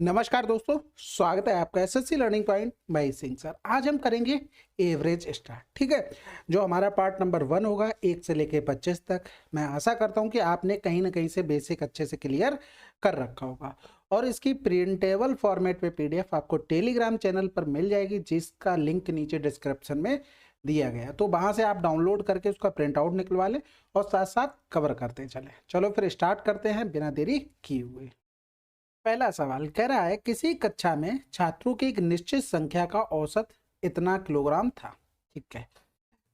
नमस्कार दोस्तों, स्वागत है आपका SSC learning point by Singh sir. आज हम करेंगे एवरेज स्टार्ट। ठीक है, जो हमारा पार्ट नंबर 1 होगा 1 से लेके 25 तक। मैं आशा करता हूं कि आपने कहीं ना कहीं से बेसिक अच्छे से क्लियर कर रखा होगा और इसकी प्रिंटेबल फॉर्मेट में पीडीएफ आपको टेलीग्राम चैनल पर मिल जाएगी, जिसका लिंक नीचे डिस्क्रिप्शन में दिया गया है। तो वहां से आप डाउनलोड करके उसका प्रिंट आउट निकलवा लें और साथ साथ कवर करते चलें। चलो फिर स्टार्ट करते हैं बिना देरी किए हुए। पहला सवाल कह रहा है, किसी कक्षा में छात्रों की एक निश्चित संख्या का औसत इतना किलोग्राम था। ठीक है,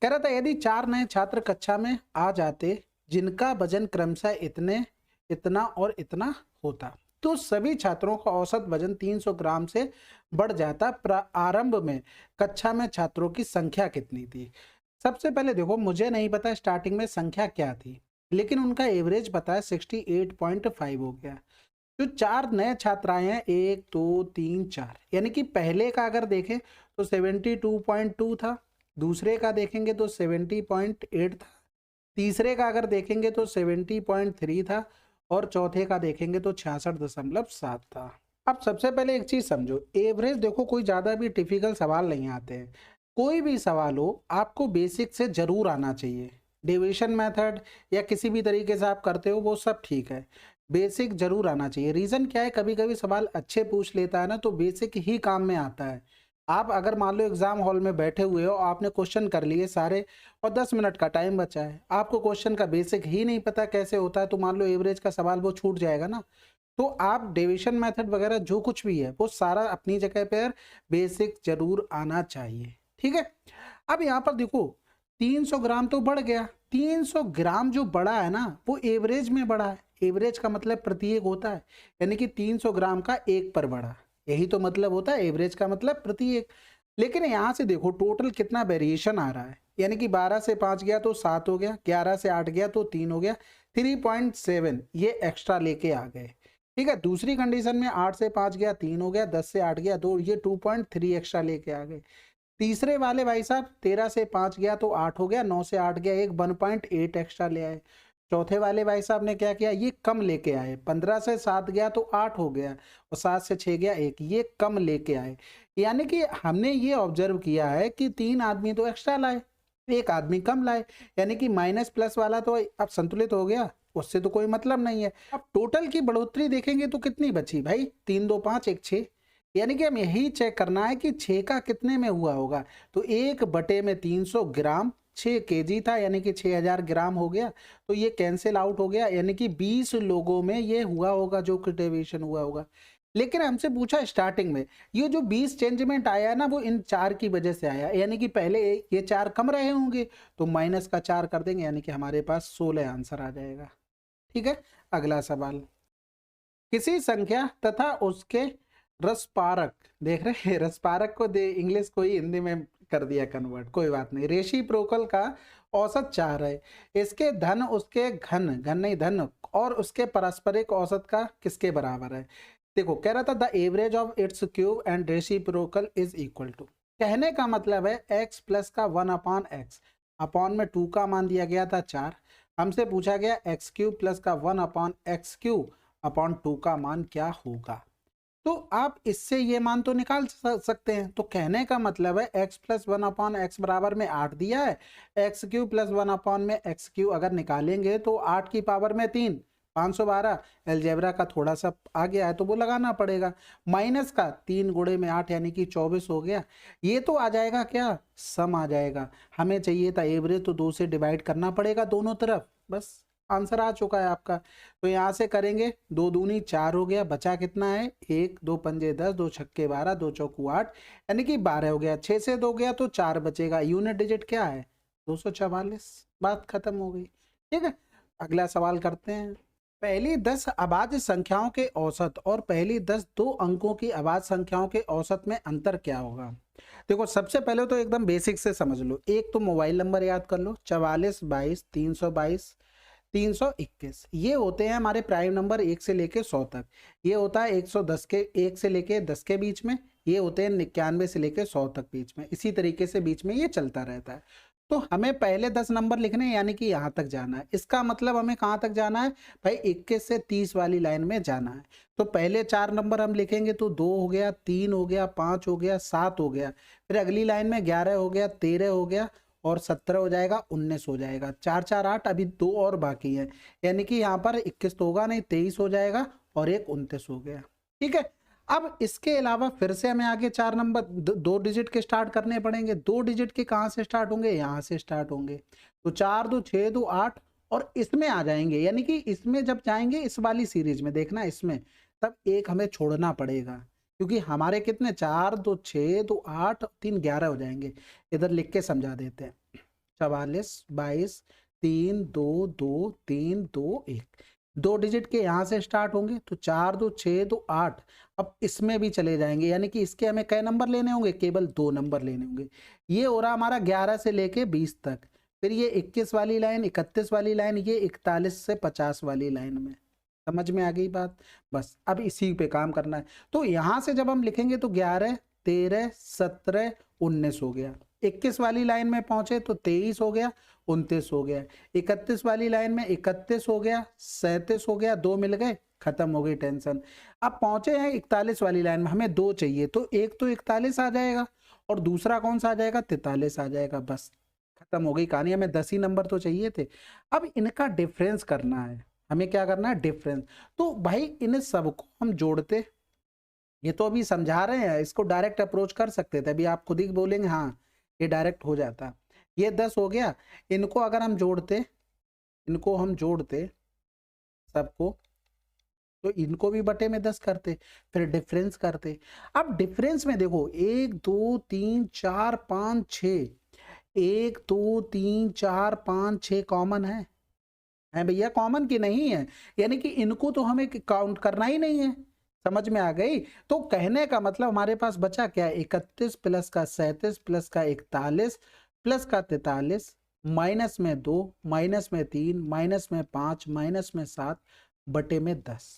कह रहा था यदि 4 नए छात्र कक्षा में आ जाते जिनका वजन क्रमशः इतने, इतना और इतना होता, तो सभी छात्रों का औसत वजन 300 ग्राम से बढ़ जाता। प्रारंभ में कक्षा में छात्रों की संख्या कितनी थी? सबसे पहले देखो, मुझे नहीं पता स्टार्टिंग में संख्या क्या थी, लेकिन उनका एवरेज पता है 68.5 हो गया। जो 4 नए छात्र आए हैं, 1 2 3 4, यानी कि पहले का अगर देखें तो 72.2 था, दूसरे का देखेंगे तो 70.8 था, तीसरे का अगर देखेंगे तो 70.3 था और चौथे का देखेंगे तो 66.7 था। अब सबसे पहले एक चीज समझो, एवरेज देखो कोई ज्यादा भी डिफिकल्ट सवाल नहीं आते हैं। कोई भी सवाल हो आपको बेसिक से जरूर आना चाहिए। डिविजन मेथड या किसी भी तरीके से आप करते हो वो सब ठीक है, बेसिक जरूर आना चाहिए। रीजन क्या है, कभी कभी सवाल अच्छे पूछ लेता है ना, तो बेसिक ही काम में आता है। आप अगर मान लो एग्जाम हॉल में बैठे हुए हो, आपने क्वेश्चन कर लिए सारे और 10 मिनट का टाइम बचा है, आपको क्वेश्चन का बेसिक ही नहीं पता कैसे होता है, तो मान लो एवरेज का सवाल वो छूट जाएगा ना। तो आप डिविजन मेथड वगैरह जो कुछ भी है वो सारा अपनी जगह पर बेसिक जरूर आना चाहिए। ठीक है, अब यहाँ पर देखो 300 ग्राम तो बढ़ गया। 300 ग्राम जो बढ़ा है ना वो एवरेज में बढ़ा है। एवरेज का मतलब प्रत्येक होता है, यानी कि 300 ग्राम का एक पर बढ़ा, यही तो मतलब होता है एवरेज का मतलब प्रत्येक। लेकिन यहाँ से देखो टोटल कितना वेरिएशन आ रहा है, यानी कि 12 से 5 गया तो 7 हो गया, 11 से 8 गया तो 3 हो गया, 3.7 ये एक्स्ट्रा लेके आ गए। ठीक है, दूसरी कंडीशन में 8 से 5 गया 3 हो गया, 10 से 8 गया 2, ये 2.3 एक्स्ट्रा लेके आ गए। तीसरे वाले भाई साहब 13 से 5 गया तो 8 हो गया, 9 से 8 गया, एक 1.8 एक्स्ट्रा ले आए। चौथे वाले भाई साहब ने क्या किया, ये कम लेके आए, 15 से 7 गया तो 8 हो गया और 7 से 6 गया 1, ये कम लेके आए। यानी कि हमने ये ऑब्जर्व किया है कि 3 आदमी तो एक्स्ट्रा लाए, एक आदमी कम लाए, यानी कि माइनस प्लस वाला तो अब संतुलित हो गया, उससे तो कोई मतलब नहीं है। अब टोटल की बढ़ोतरी देखेंगे तो कितनी बची भाई, 3 2 5 1 6, यानी कि हम यही चेक करना है कि 6 का कितने में हुआ होगा। तो 1/300 ग्राम 6 केजी था, यानी कि 6000 ग्राम हो गया। तो ये कैंसिल आउट हो गया, यानी कि 20 लोगों में ये हुआ होगा जो डेविएशन हुआ होगा। लेकिन हमसे पूछा स्टार्टिंग में, ये जो 20 चेंजमेंट आया है ना वो इन 4 की वजह से आया, यानी कि पहले ये 4 कम रहे होंगे तो माइनस का 4 कर देंगे, यानी कि हमारे पास 16 आंसर आ जाएगा। ठीक है, अगला सवाल, किसी संख्या तथा उसके रसपारक, देख रहे हैं रसपारक को दे इंग्लिश को ही हिंदी में कर दिया कन्वर्ट, कोई बात नहीं। रेसिप्रोकल का औसत चाह रहे, इसके धन उसके घन, घन नहीं धन, और उसके पारस्परिक औसत का किसके बराबर है? देखो कह रहा था the average of its cube and reciprocal is equal to, कहने का मतलब है x प्लस का 1/x, अपॉन में 2 का मान दिया गया था 4, हमसे पूछा गया एक्स क्यूब प्लस का 1/x क्यूब अपॉन 2 का मान क्या होगा। तो आप इससे ये मान तो निकाल सकते हैं। तो कहने का मतलब है x प्लस 1/x बराबर में 8 दिया है, एक्स क्यूब प्लस 1 में एक्स क्यूब अगर निकालेंगे तो 8 की पावर में 3, 512। एलजेब्रा का थोड़ा सा आ गया है तो वो लगाना पड़ेगा, माइनस का 3 गुणे में 8 यानी कि 24 हो गया। ये तो आ जाएगा क्या, सम आ जाएगा। हमें चाहिए था एवरेज, तो 2 से डिवाइड करना पड़ेगा दोनों तरफ, बस आंसर आ चुका है आपका। तो यहाँ से करेंगे, 2 दूनी 4 हो गया, बचा कितना है 1, 2 पंजे 10, 2 छक्के 12, 2 चौकू 8, यानी कि 12 हो गया। 6 से 2 गया तो 4 बचेगा, यूनिट डिजिट क्या है 244, बात खत्म हो गई। ठीक है, अगला सवाल करते हैं। पहली 10 अभाज्य संख्याओं के औसत और पहली 10 2 अंकों की अभाज्य संख्याओं के औसत में अंतर क्या होगा? देखो सबसे पहले तो एकदम बेसिक से समझ लो, एक तो मोबाइल नंबर याद कर लो, 44 22 322 321, ये होते हैं हमारे प्राइम नंबर 1 से लेके 100 तक। ये होता है 110 के 1 से लेके 10 के बीच में, ये होते हैं 91 से लेके 100 तक बीच में, इसी तरीके से बीच में ये चलता रहता है। तो हमें पहले 10 नंबर लिखने हैं, यानी कि यहाँ तक जाना है। इसका मतलब हमें कहाँ तक जाना है भाई, 21 से 30 वाली लाइन में जाना है। तो पहले 4 नंबर हम लिखेंगे तो 2 हो गया, 3 हो गया, 5 हो गया, 7 हो गया, फिर अगली लाइन में 11 हो गया, 13 हो गया और 17 हो जाएगा, 19 हो जाएगा। 4 4 8, अभी 2 और बाकी है, यानी कि यहाँ पर 21 तो होगा नहीं, 23 हो जाएगा और एक 29 हो गया। ठीक है, अब इसके अलावा फिर से हमें आगे 4 नंबर 2 डिजिट के स्टार्ट करने पड़ेंगे। 2 डिजिट के कहाँ से स्टार्ट होंगे, यहाँ से स्टार्ट होंगे। तो 4 2 6 2 8 और इसमें आ जाएंगे, यानी कि इसमें जब जाएंगे इस वाली सीरीज में, देखना इसमें, तब एक हमें छोड़ना पड़ेगा, क्योंकि हमारे कितने 4 2 6 2 8 3 11 हो जाएंगे। इधर लिख के समझा देते हैं, 44 22 3 2 2 3 2 1। 2 डिजिट के यहाँ से स्टार्ट होंगे, तो 4 2 6 2 8। अब इसमें भी चले जाएंगे, यानी कि इसके हमें कै नंबर लेने होंगे, केवल 2 नंबर लेने होंगे। ये हो रहा हमारा 11 से लेके 20 तक, फिर ये 21 वाली लाइन, 31 वाली लाइन, ये 41 से 50 वाली लाइन में। समझ में आ गई बात? बस अब इसी पे काम करना है। तो यहाँ से जब हम लिखेंगे तो 11 13 17 19 हो गया। 21 वाली लाइन में पहुंचे तो 23 हो गया, 29 हो गया। 31 वाली लाइन में 31 हो गया, 37 हो गया, 2 मिल गए, खत्म हो गई टेंशन। अब पहुंचे हैं 41 वाली लाइन में, हमें 2 चाहिए, तो एक तो 41 आ जाएगा और दूसरा कौन सा आ जाएगा, 43 आ जाएगा। बस खत्म हो गई कहानी, हमें 10 ही नंबर तो चाहिए थे। अब इनका डिफरेंस करना है, हमें क्या करना है, डिफरेंस। तो भाई इन सबको हम जोड़ते, ये तो अभी समझा रहे हैं, इसको डायरेक्ट अप्रोच कर सकते थे, अभी आप खुद ही बोलेंगे हाँ ये डायरेक्ट हो जाता। ये 10 हो गया, इनको अगर हम जोड़ते, इनको हम जोड़ते सबको, तो इनको भी बटे में 10 करते, फिर डिफरेंस करते। अब डिफरेंस में देखो 1 2 3 4 5 6, 1 2 3 4 5 6 कॉमन है भैया, कॉमन की नहीं है, यानी कि इनको तो हमें काउंट करना ही नहीं है। समझ में आ गई? तो कहने का मतलब हमारे पास बचा क्या, 31 प्लस का 37 प्लस का 41 प्लस का 43, माइनस में 2 माइनस में 3 माइनस में 5 माइनस में 7 बटे में 10।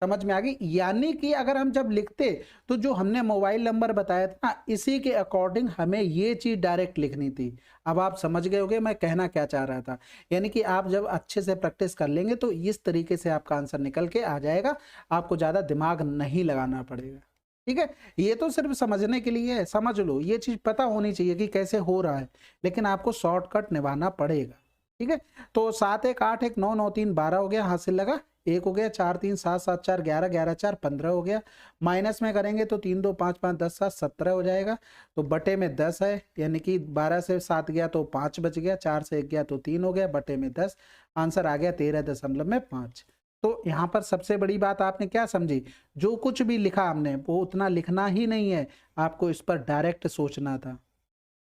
समझ में आ गई? यानी कि अगर हम जब लिखते तो जो हमने मोबाइल नंबर बताया था ना, इसी के अकॉर्डिंग हमें ये चीज डायरेक्ट लिखनी थी। अब आप समझ गए होंगे मैं कहना क्या चाह रहा था, यानी कि आप जब अच्छे से प्रैक्टिस कर लेंगे तो इस तरीके से आपका आंसर निकल के आ जाएगा, आपको ज्यादा दिमाग नहीं लगाना पड़ेगा। ठीक है, ये तो सिर्फ समझने के लिए है, समझ लो, ये चीज पता होनी चाहिए कि कैसे हो रहा है, लेकिन आपको शॉर्टकट निभाना पड़ेगा। ठीक है, तो 7 1 8 1 9 9 3 12 हो गया, हासिल लगा, 1 हो गया, 4 3 7 7 4 11 11 4 15 हो गया। माइनस में करेंगे तो 3 2 5 5 10 7 17 हो जाएगा, तो बटे में 10 है, यानी कि 12 से 7 गया तो 5 बच गया, 4 से 1 गया तो 3 हो गया, बटे में 10, आंसर आ गया 13.5। तो यहाँ पर सबसे बड़ी बात आपने क्या समझी, जो कुछ भी लिखा हमने वो उतना लिखना ही नहीं है, आपको इस पर डायरेक्ट सोचना था।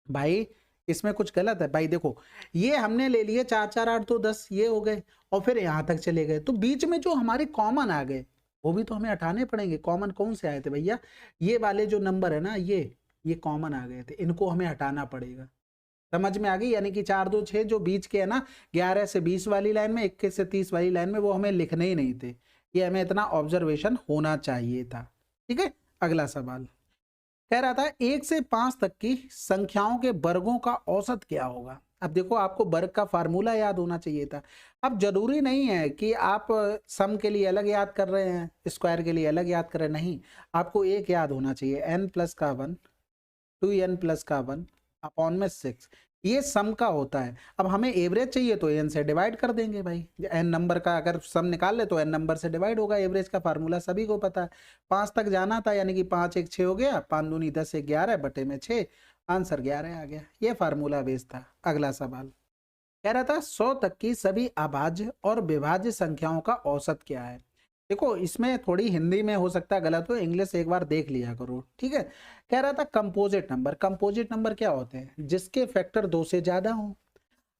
भाई इसमें कुछ गलत है भाई, देखो ये हमने ले लिए 4 4 8 तो 10 ये हो गए, और फिर यहाँ तक चले गए, तो बीच में जो हमारे कॉमन आ गए वो भी तो हमें हटाने पड़ेंगे। कॉमन कौन से आए थे भैया, ये वाले जो नंबर है ना, ये कॉमन आ गए थे, इनको हमें हटाना पड़ेगा। समझ में आ गई? यानी कि 4 2 6 जो बीच के है ना, 11 से 20 वाली लाइन में, 21 से 30 वाली लाइन में, वो हमें लिखने ही नहीं थे, ये हमें इतना ऑब्जर्वेशन होना चाहिए था। ठीक है, अगला सवाल कह रहा था 1 से 5 तक की संख्याओं के वर्गों का औसत क्या होगा। अब देखो आपको वर्ग का फार्मूला याद होना चाहिए था। अब जरूरी नहीं है कि आप सम के लिए अलग याद कर रहे हैं, स्क्वायर के लिए अलग याद कर रहे हैं, नहीं, आपको एक याद होना चाहिए, n प्लस का 1 2n प्लस का 1 अपॉन में 6, ये सम का होता है। अब हमें एवरेज चाहिए तो n से डिवाइड कर देंगे भाई, n नंबर का अगर सम निकाल ले तो n नंबर से डिवाइड होगा, एवरेज का फार्मूला सभी को पता है। 5 तक जाना था, यानी कि 5 1 6 हो गया, 5 दूनी 10 1 11 बटे में 6, आंसर 11 आ गया, ये फार्मूला बेस था। अगला सवाल कह रहा था 100 तक की सभी अभाज्य और विभाज्य संख्याओं का औसत क्या है। देखो इसमें थोड़ी हिंदी में हो सकता है गलत हो, इंग्लिश एक बार देख लिया करो। ठीक है, कह रहा था कंपोजिट नंबर, कंपोजिट नंबर क्या होते हैं, जिसके फैक्टर 2 से ज्यादा हो।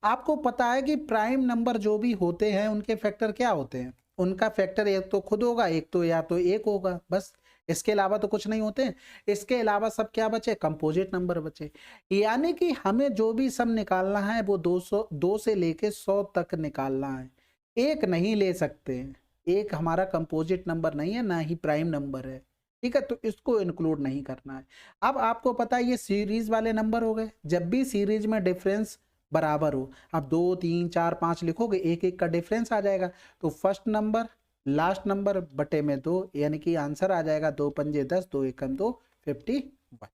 आपको पता है कि प्राइम नंबर जो भी होते हैं उनके फैक्टर क्या होते हैं, उनका फैक्टर एक तो खुद होगा, एक तो या तो एक होगा, बस, इसके अलावा तो कुछ नहीं होते हैं। इसके अलावा सब क्या बचे, कंपोजिट नंबर बचे। यानी कि हमें जो भी सम निकालना है वो 2 से लेके 100 तक निकालना है, एक नहीं ले सकते। एक हमारा कंपोजिट नंबर नहीं है, ना ही प्राइम नंबर है। ठीक है, तो इसको इंक्लूड नहीं करना है। अब आपको पता है ये सीरीज वाले नंबर हो गए, जब भी सीरीज में डिफरेंस बराबर हो। अब 2 3 4 5 लिखोगे, एक एक का डिफरेंस आ जाएगा। तो फर्स्ट नंबर लास्ट नंबर बटे में 2, यानी कि आंसर आ जाएगा 2 पंजे 10, 2 एकम 2, 51।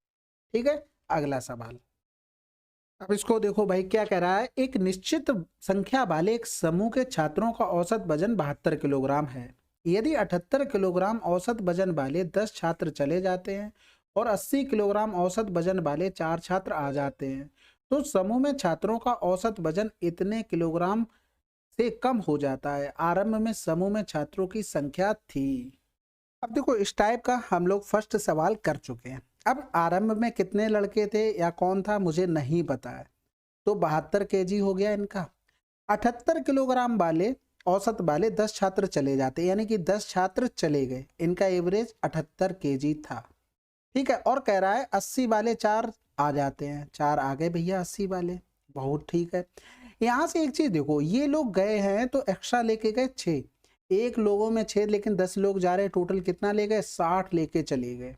ठीक है, अगला सवाल। अब इसको देखो भाई, क्या कह रहा है, एक निश्चित संख्या वाले एक समूह के छात्रों का औसत वजन 72 किलोग्राम है। यदि 78 किलोग्राम औसत वजन वाले 10 छात्र चले जाते हैं और 80 किलोग्राम औसत वजन वाले 4 छात्र आ जाते हैं, तो समूह में छात्रों का औसत वजन इतने किलोग्राम से कम हो जाता है। आरंभ में समूह में छात्रों की संख्या थी। अब देखो, इस टाइप का हम लोग फर्स्ट सवाल कर चुके हैं। अब आरंभ में कितने लड़के थे या कौन था मुझे नहीं पता है, तो 72 केजी हो गया इनका। 78 किलोग्राम वाले औसत वाले 10 छात्र चले जाते, यानी कि 10 छात्र चले गए, इनका एवरेज 78 केजी था। ठीक है, और कह रहा है 80 वाले 4 आ जाते हैं, 4 आ गए भैया 80 वाले, बहुत ठीक है। यहाँ से एक चीज देखो, ये लोग गए हैं तो एक्स्ट्रा लेके गए 6, एक लोगों में 6, लेकिन 10 लोग जा रहे हैं, टोटल कितना ले गए, 60 लेके चले गए।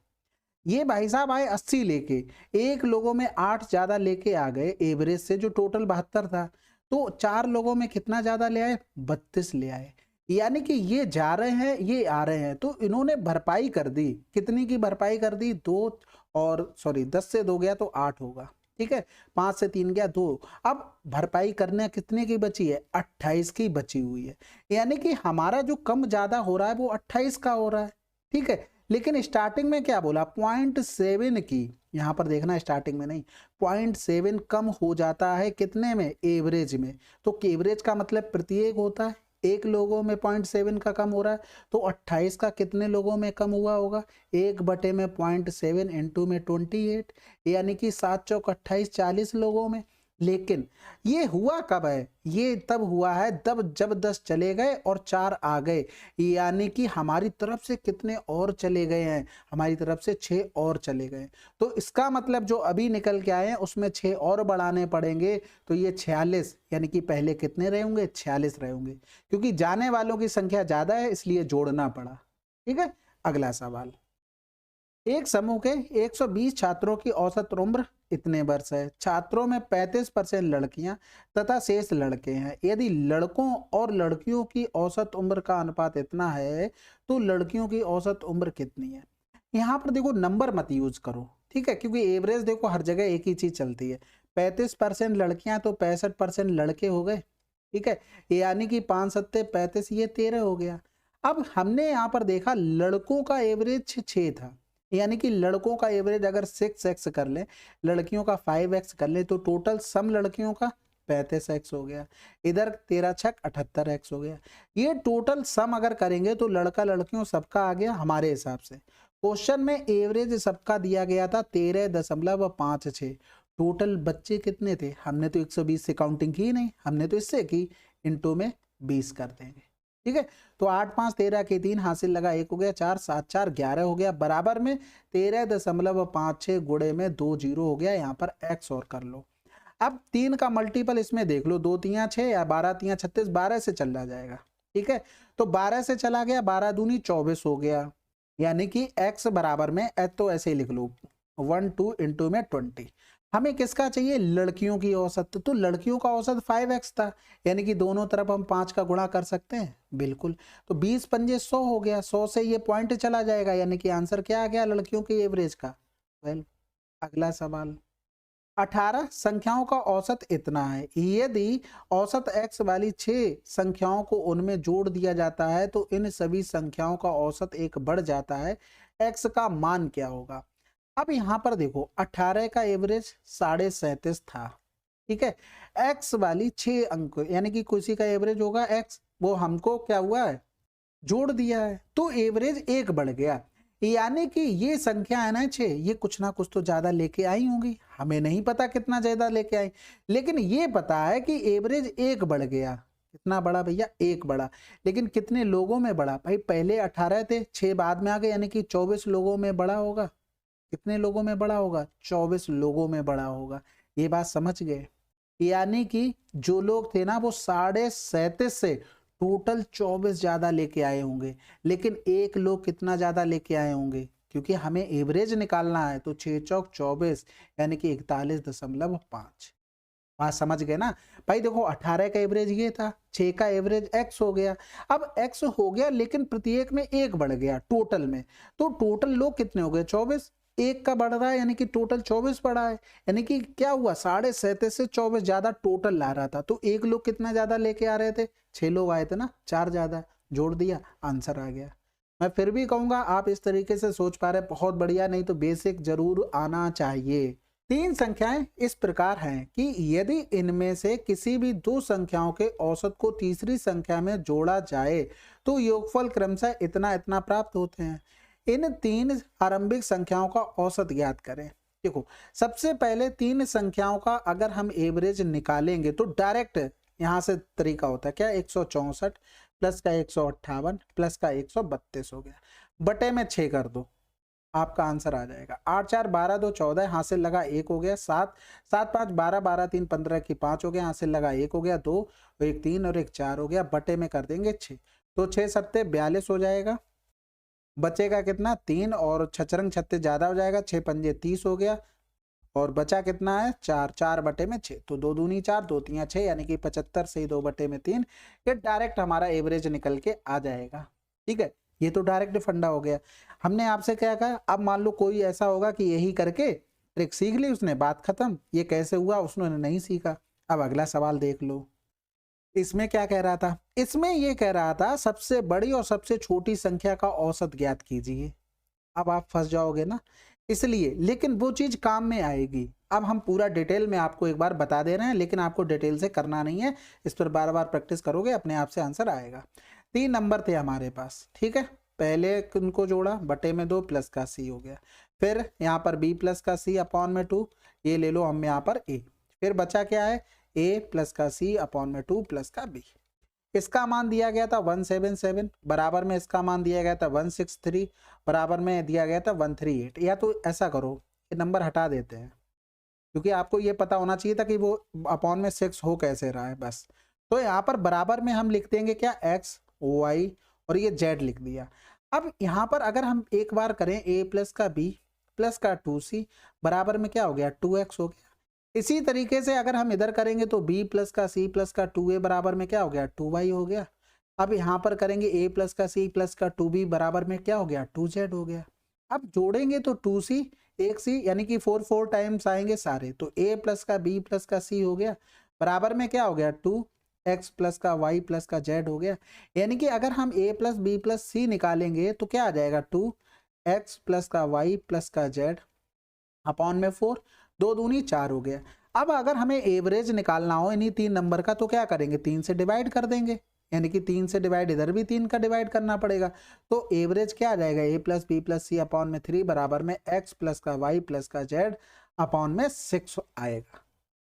ये भाई साहब आए 80 लेके, एक लोगों में 8 ज्यादा लेके आ गए एवरेज से, जो टोटल 72 था। तो 4 लोगों में कितना ज्यादा ले आए, 32 ले आए। यानी कि ये जा रहे हैं ये आ रहे हैं, तो इन्होंने भरपाई कर दी। कितनी की भरपाई कर दी, 2 और सॉरी 10 से 2 गया तो 8 होगा। ठीक है, 5 से 3 गया 2। अब भरपाई करने कितने की बची है, 28 की बची हुई है। यानी कि हमारा जो कम ज्यादा हो रहा है वो 28 का हो रहा है। ठीक है, लेकिन स्टार्टिंग में क्या बोला, 0.7 की, यहां पर देखना स्टार्टिंग में नहीं, 0.7 कम हो जाता है कितने में, एवरेज में। तो एवरेज का मतलब प्रत्येक होता है, एक लोगों में 0.7 का कम हो रहा है, तो 28 का कितने लोगों में कम हुआ होगा, 1 बटे में 0.7 इंटू में 28, यानी कि 7 चौक 28, 40 लोगों में। लेकिन ये हुआ कब है, ये तब हुआ है तब जब 10 चले गए और 4 आ गए, यानी कि हमारी तरफ से कितने और चले गए हैं, हमारी तरफ से 6 और चले गए। तो इसका मतलब जो अभी निकल के आए हैं उसमें 6 और बढ़ाने पड़ेंगे, तो ये 46, यानी कि पहले कितने रहे होंगे, 46 रहे होंगे, क्योंकि जाने वालों की संख्या ज्यादा है इसलिए जोड़ना पड़ा। ठीक है, अगला सवाल। एक समूह के 120 छात्रों की औसत उम्र इतने वर्ष है। छात्रों में 35% लड़कियां तथा शेष लड़के हैं। यदि लड़कों और लड़कियों की औसत उम्र का अनुपात इतना है, तो लड़कियों की औसत उम्र कितनी है। यहाँ पर देखो, नंबर मत यूज करो, ठीक है, क्योंकि एवरेज देखो हर जगह एक ही चीज चलती है। 35% लड़कियां तो 65% लड़के हो गए। ठीक है, यानी कि 5 सत्ते 35, ये 13 हो गया। अब हमने यहाँ पर देखा लड़कों का एवरेज 6 था, यानी कि लड़कों का एवरेज अगर 6x कर ले, लड़कियों का 5x कर ले, तो टोटल सम लड़कियों का 35x हो गया। इधर 13 छक 78x हो गया। ये टोटल सम अगर करेंगे तो लड़का लड़कियों सबका आ गया हमारे हिसाब से। क्वेश्चन में एवरेज सबका दिया गया था 13.56। टोटल बच्चे कितने थे, हमने तो 120 से काउंटिंग की नहीं, हमने तो इससे की, इंटू में 20 कर देंगे। ठीक है, तो 8 5 13 के 3 हासिल लगा, 1 हो गया, 4 7 4 11 हो गया, बराबर में 13.56 गुणे में 2 जीरो हो गया। यहाँ पर x और कर लो। अब 3 का मल्टीपल इसमें देख लो, 2 3 6 या 12 3 36, 12 से चला जाएगा। ठीक है, तो 12 से चला गया, 12 दूनी 24 हो गया, यानी कि x बराबर में, तो ऐसे ही लिख लो 1 2 इंटू में 20। हमें किसका चाहिए, लड़कियों की औसत, तो लड़कियों का औसत 5x था, यानी कि दोनों तरफ हम 5 का गुणा कर सकते हैं, बिल्कुल। तो 20 पंजे 100 हो गया, 100 से ये पॉइंट चला जाएगा, यानी कि आंसर क्या आ गया लड़कियों के एवरेज का। वेल, अगला सवाल। 18 संख्याओं का औसत इतना है। यदि औसत x वाली 6 संख्याओं को उनमें जोड़ दिया जाता है तो इन सभी संख्याओं का औसत 1 बढ़ जाता है, x का मान क्या होगा। अब यहाँ पर देखो, 18 का एवरेज 37.5 था। ठीक है, x वाली 6 अंक, यानी कि किसी का एवरेज होगा x, वो हमको क्या हुआ है, जोड़ दिया है, तो एवरेज 1 बढ़ गया। यानी कि ये संख्या है ना 6, ये कुछ ना कुछ तो ज्यादा लेके आई होंगी, हमें नहीं पता कितना ज्यादा लेके आई, लेकिन ये पता है कि एवरेज 1 बढ़ गया। कितना बढ़ा भैया, 1 बढ़ा। लेकिन कितने लोगों में बढ़ा, भाई पहले 18 थे, 6 बाद में आ गए, यानी कि 24 लोगों में बढ़ा होगा। कितने लोगों में बढ़ा होगा, 24 लोगों में बढ़ा होगा। ये बात समझ गए, यानी कि जो लोग थे ना वो 37.5 से टोटल 24 ज्यादा लेके आए होंगे, लेकिन एक लोग कितना ज्यादा लेके आए होंगे, क्योंकि हमें एवरेज निकालना है, तो 6 चौक 24, यानी कि 41.5। बात समझ गए ना भाई। देखो 18 का एवरेज ये था, 6 का एवरेज x हो गया। अब x हो गया लेकिन प्रत्येक में एक बढ़ गया टोटल में, तो टोटल लोग कितने हो गए 24। एक का बढ़ रहा है यानी कि टोटल 24 बढ़ा है, यानी कि क्या हुआ 37.5 से 24 ज्यादा टोटल ला रहा था। तो एक लोग कितना ज्यादा लेके आ रहे थे, 6 लोग आए थे ना, 4 ज्यादा, जोड़ दिया, आंसर आ गया। मैं फिर भी कहूंगा आप इस तरीके से सोच पा रहे बहुत बढ़िया, नहीं तो बेसिक जरूर आना चाहिए। तीन संख्याएं इस प्रकार हैं कि यदि इनमें से किसी भी दो संख्याओं के औसत को तीसरी संख्या में जोड़ा जाए तो योगफल क्रमशः इतना इतना प्राप्त होते हैं। इन तीन आरंभिक संख्याओं का औसत ज्ञात करें। देखो सबसे पहले तीन संख्याओं का अगर हम एवरेज निकालेंगे तो डायरेक्ट यहां से तरीका होता है क्या, 164 प्लस का 158 प्लस का 132 हो गया, बटे में 6 कर दो, आपका आंसर आ जाएगा। 8 4 12 2 14, हासिल लगा 1 हो गया। 7 7 5 12 12 3 15 की 5 हो गया, हासिल लगा 1 हो गया। 2 1 3 और 1 4 हो गया, बटे में कर देंगे 6, तो 6 7 42 हो जाएगा। बचेगा कितना 3 और छचरंग छत्ते ज्यादा हो जाएगा, 6 पंजे 30 हो गया और बचा कितना है 4, 4 बटे में 6, तो 2 दूनी 4 2 3 6 यानी कि 75 से 2 बटे में 3, ये डायरेक्ट हमारा एवरेज निकल के आ जाएगा। ठीक है, ये तो डायरेक्ट फंडा हो गया। हमने आपसे क्या कहा, अब मान लो कोई ऐसा होगा कि यही करके ट्रिक सीख ली उसने, बात खत्म, ये कैसे हुआ उसने नहीं सीखा। अब अगला सवाल देख लो, इसमें क्या कह रहा था, इसमें ये कह रहा था सबसे बड़ी और सबसे छोटी संख्या का औसत ज्ञात कीजिए। अब आप फंस जाओगे ना, इसलिए, लेकिन वो चीज काम में आएगी। अब हम पूरा डिटेल में आपको एक बार बता दे रहे हैं, लेकिन आपको डिटेल से करना नहीं है, इस पर बार बार प्रैक्टिस करोगे अपने आप से आंसर आएगा। 3 नंबर थे हमारे पास, ठीक है, पहले उनको जोड़ा, बटे में 2 प्लस का सी हो गया, फिर यहाँ पर b प्लस का सी अपॉन में 2, ये ले लो हम यहाँ पर a, फिर बचा क्या है a प्लस का सी अपॉन में 2 प्लस का b। इसका मान दिया गया था 177, बराबर में इसका मान दिया गया था 163, बराबर में दिया गया था 138। या तो ऐसा करो, ये नंबर हटा देते हैं, क्योंकि आपको ये पता होना चाहिए था कि वो अपॉन में 6 हो कैसे रहा है बस। तो यहाँ पर बराबर में हम लिख देंगे क्या x y और ये z लिख दिया। अब यहाँ पर अगर हम एक बार करें a प्लस का b प्लस का 2c बराबर में क्या हो गया 2x हो गया। इसी तरीके से अगर हम इधर करेंगे तो b प्लस का c प्लस का 2a बराबर में क्या हो गया 2y हो गया। अब यहाँ पर करेंगे a प्लस का c प्लस का 2b बराबर में क्या हो गया 2z हो गया। अब जोड़ेंगे तो 2c एक c यानी कि 4 4 टाइम्स आएंगे सारे, तो a प्लस का b प्लस का c हो गया, बराबर में क्या हो गया 2x प्लस का y प्लस का z हो गया। यानी कि अगर हम a plus b plus c निकालेंगे तो क्या आ जाएगा 2x प्लस का y प्लस का z अपॉन में 4, 2 दूनी 4 हो गया। अब अगर हमें एवरेज निकालना हो इन्हीं 3 नंबर का तो क्या करेंगे 3 से डिवाइड कर देंगे, यानी कि 3 से डिवाइड, इधर भी 3 का डिवाइड करना पड़ेगा। तो एवरेज क्या आ जाएगा a plus b plus c upon में 3 बराबर में x प्लस का y प्लस का z अपॉन में 6 आएगा।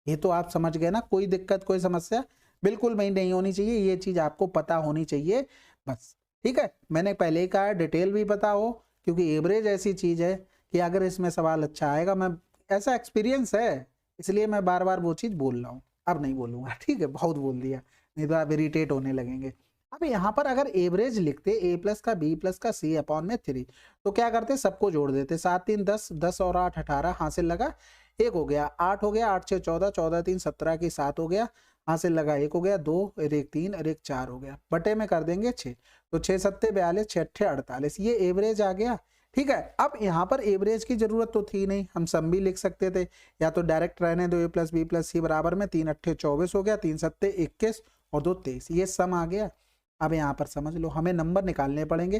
ये तो आप समझ गए ना, कोई दिक्कत कोई समस्या बिल्कुल भी नहीं होनी चाहिए, ये चीज आपको पता होनी चाहिए बस। ठीक है, मैंने पहले ही कहा डिटेल भी पता हो, क्योंकि एवरेज ऐसी चीज है कि अगर इसमें सवाल अच्छा आएगा, मैं ऐसा एक्सपीरियंस है इसलिए मैं बार बार वो चीज बोल रहा हूँ, अब नहीं बोलूंगा। ठीक है, बहुत बोल दिया, नहीं तो आप इरिटेट होने लगेंगे। अब यहाँ पर अगर एवरेज लिखते a प्लस का b प्लस का c अपॉन में 3, तो क्या करते सबको जोड़ देते, 7 3 10, 10 और 8 18, हासिल लगा 1 हो गया, 8 हो गया, 8 6 14, 14 3 17 की 7 हो गया, हासिल लगा 1 हो गया, 2 और 1 3 और 1 4 हो गया, बटे में कर देंगे 6, तो 6 7 42, 6 8 48, ये एवरेज आ गया। ठीक है, अब यहाँ पर एवरेज की जरूरत तो थी नहीं, हम सम भी लिख सकते थे, या तो डायरेक्ट रहने दो a प्लस बी प्लस सी बराबर में 3 8 24 हो गया, 3 7 21 और 2 23, ये सम आ गया। अब यहाँ पर समझ लो हमें नंबर निकालने पड़ेंगे,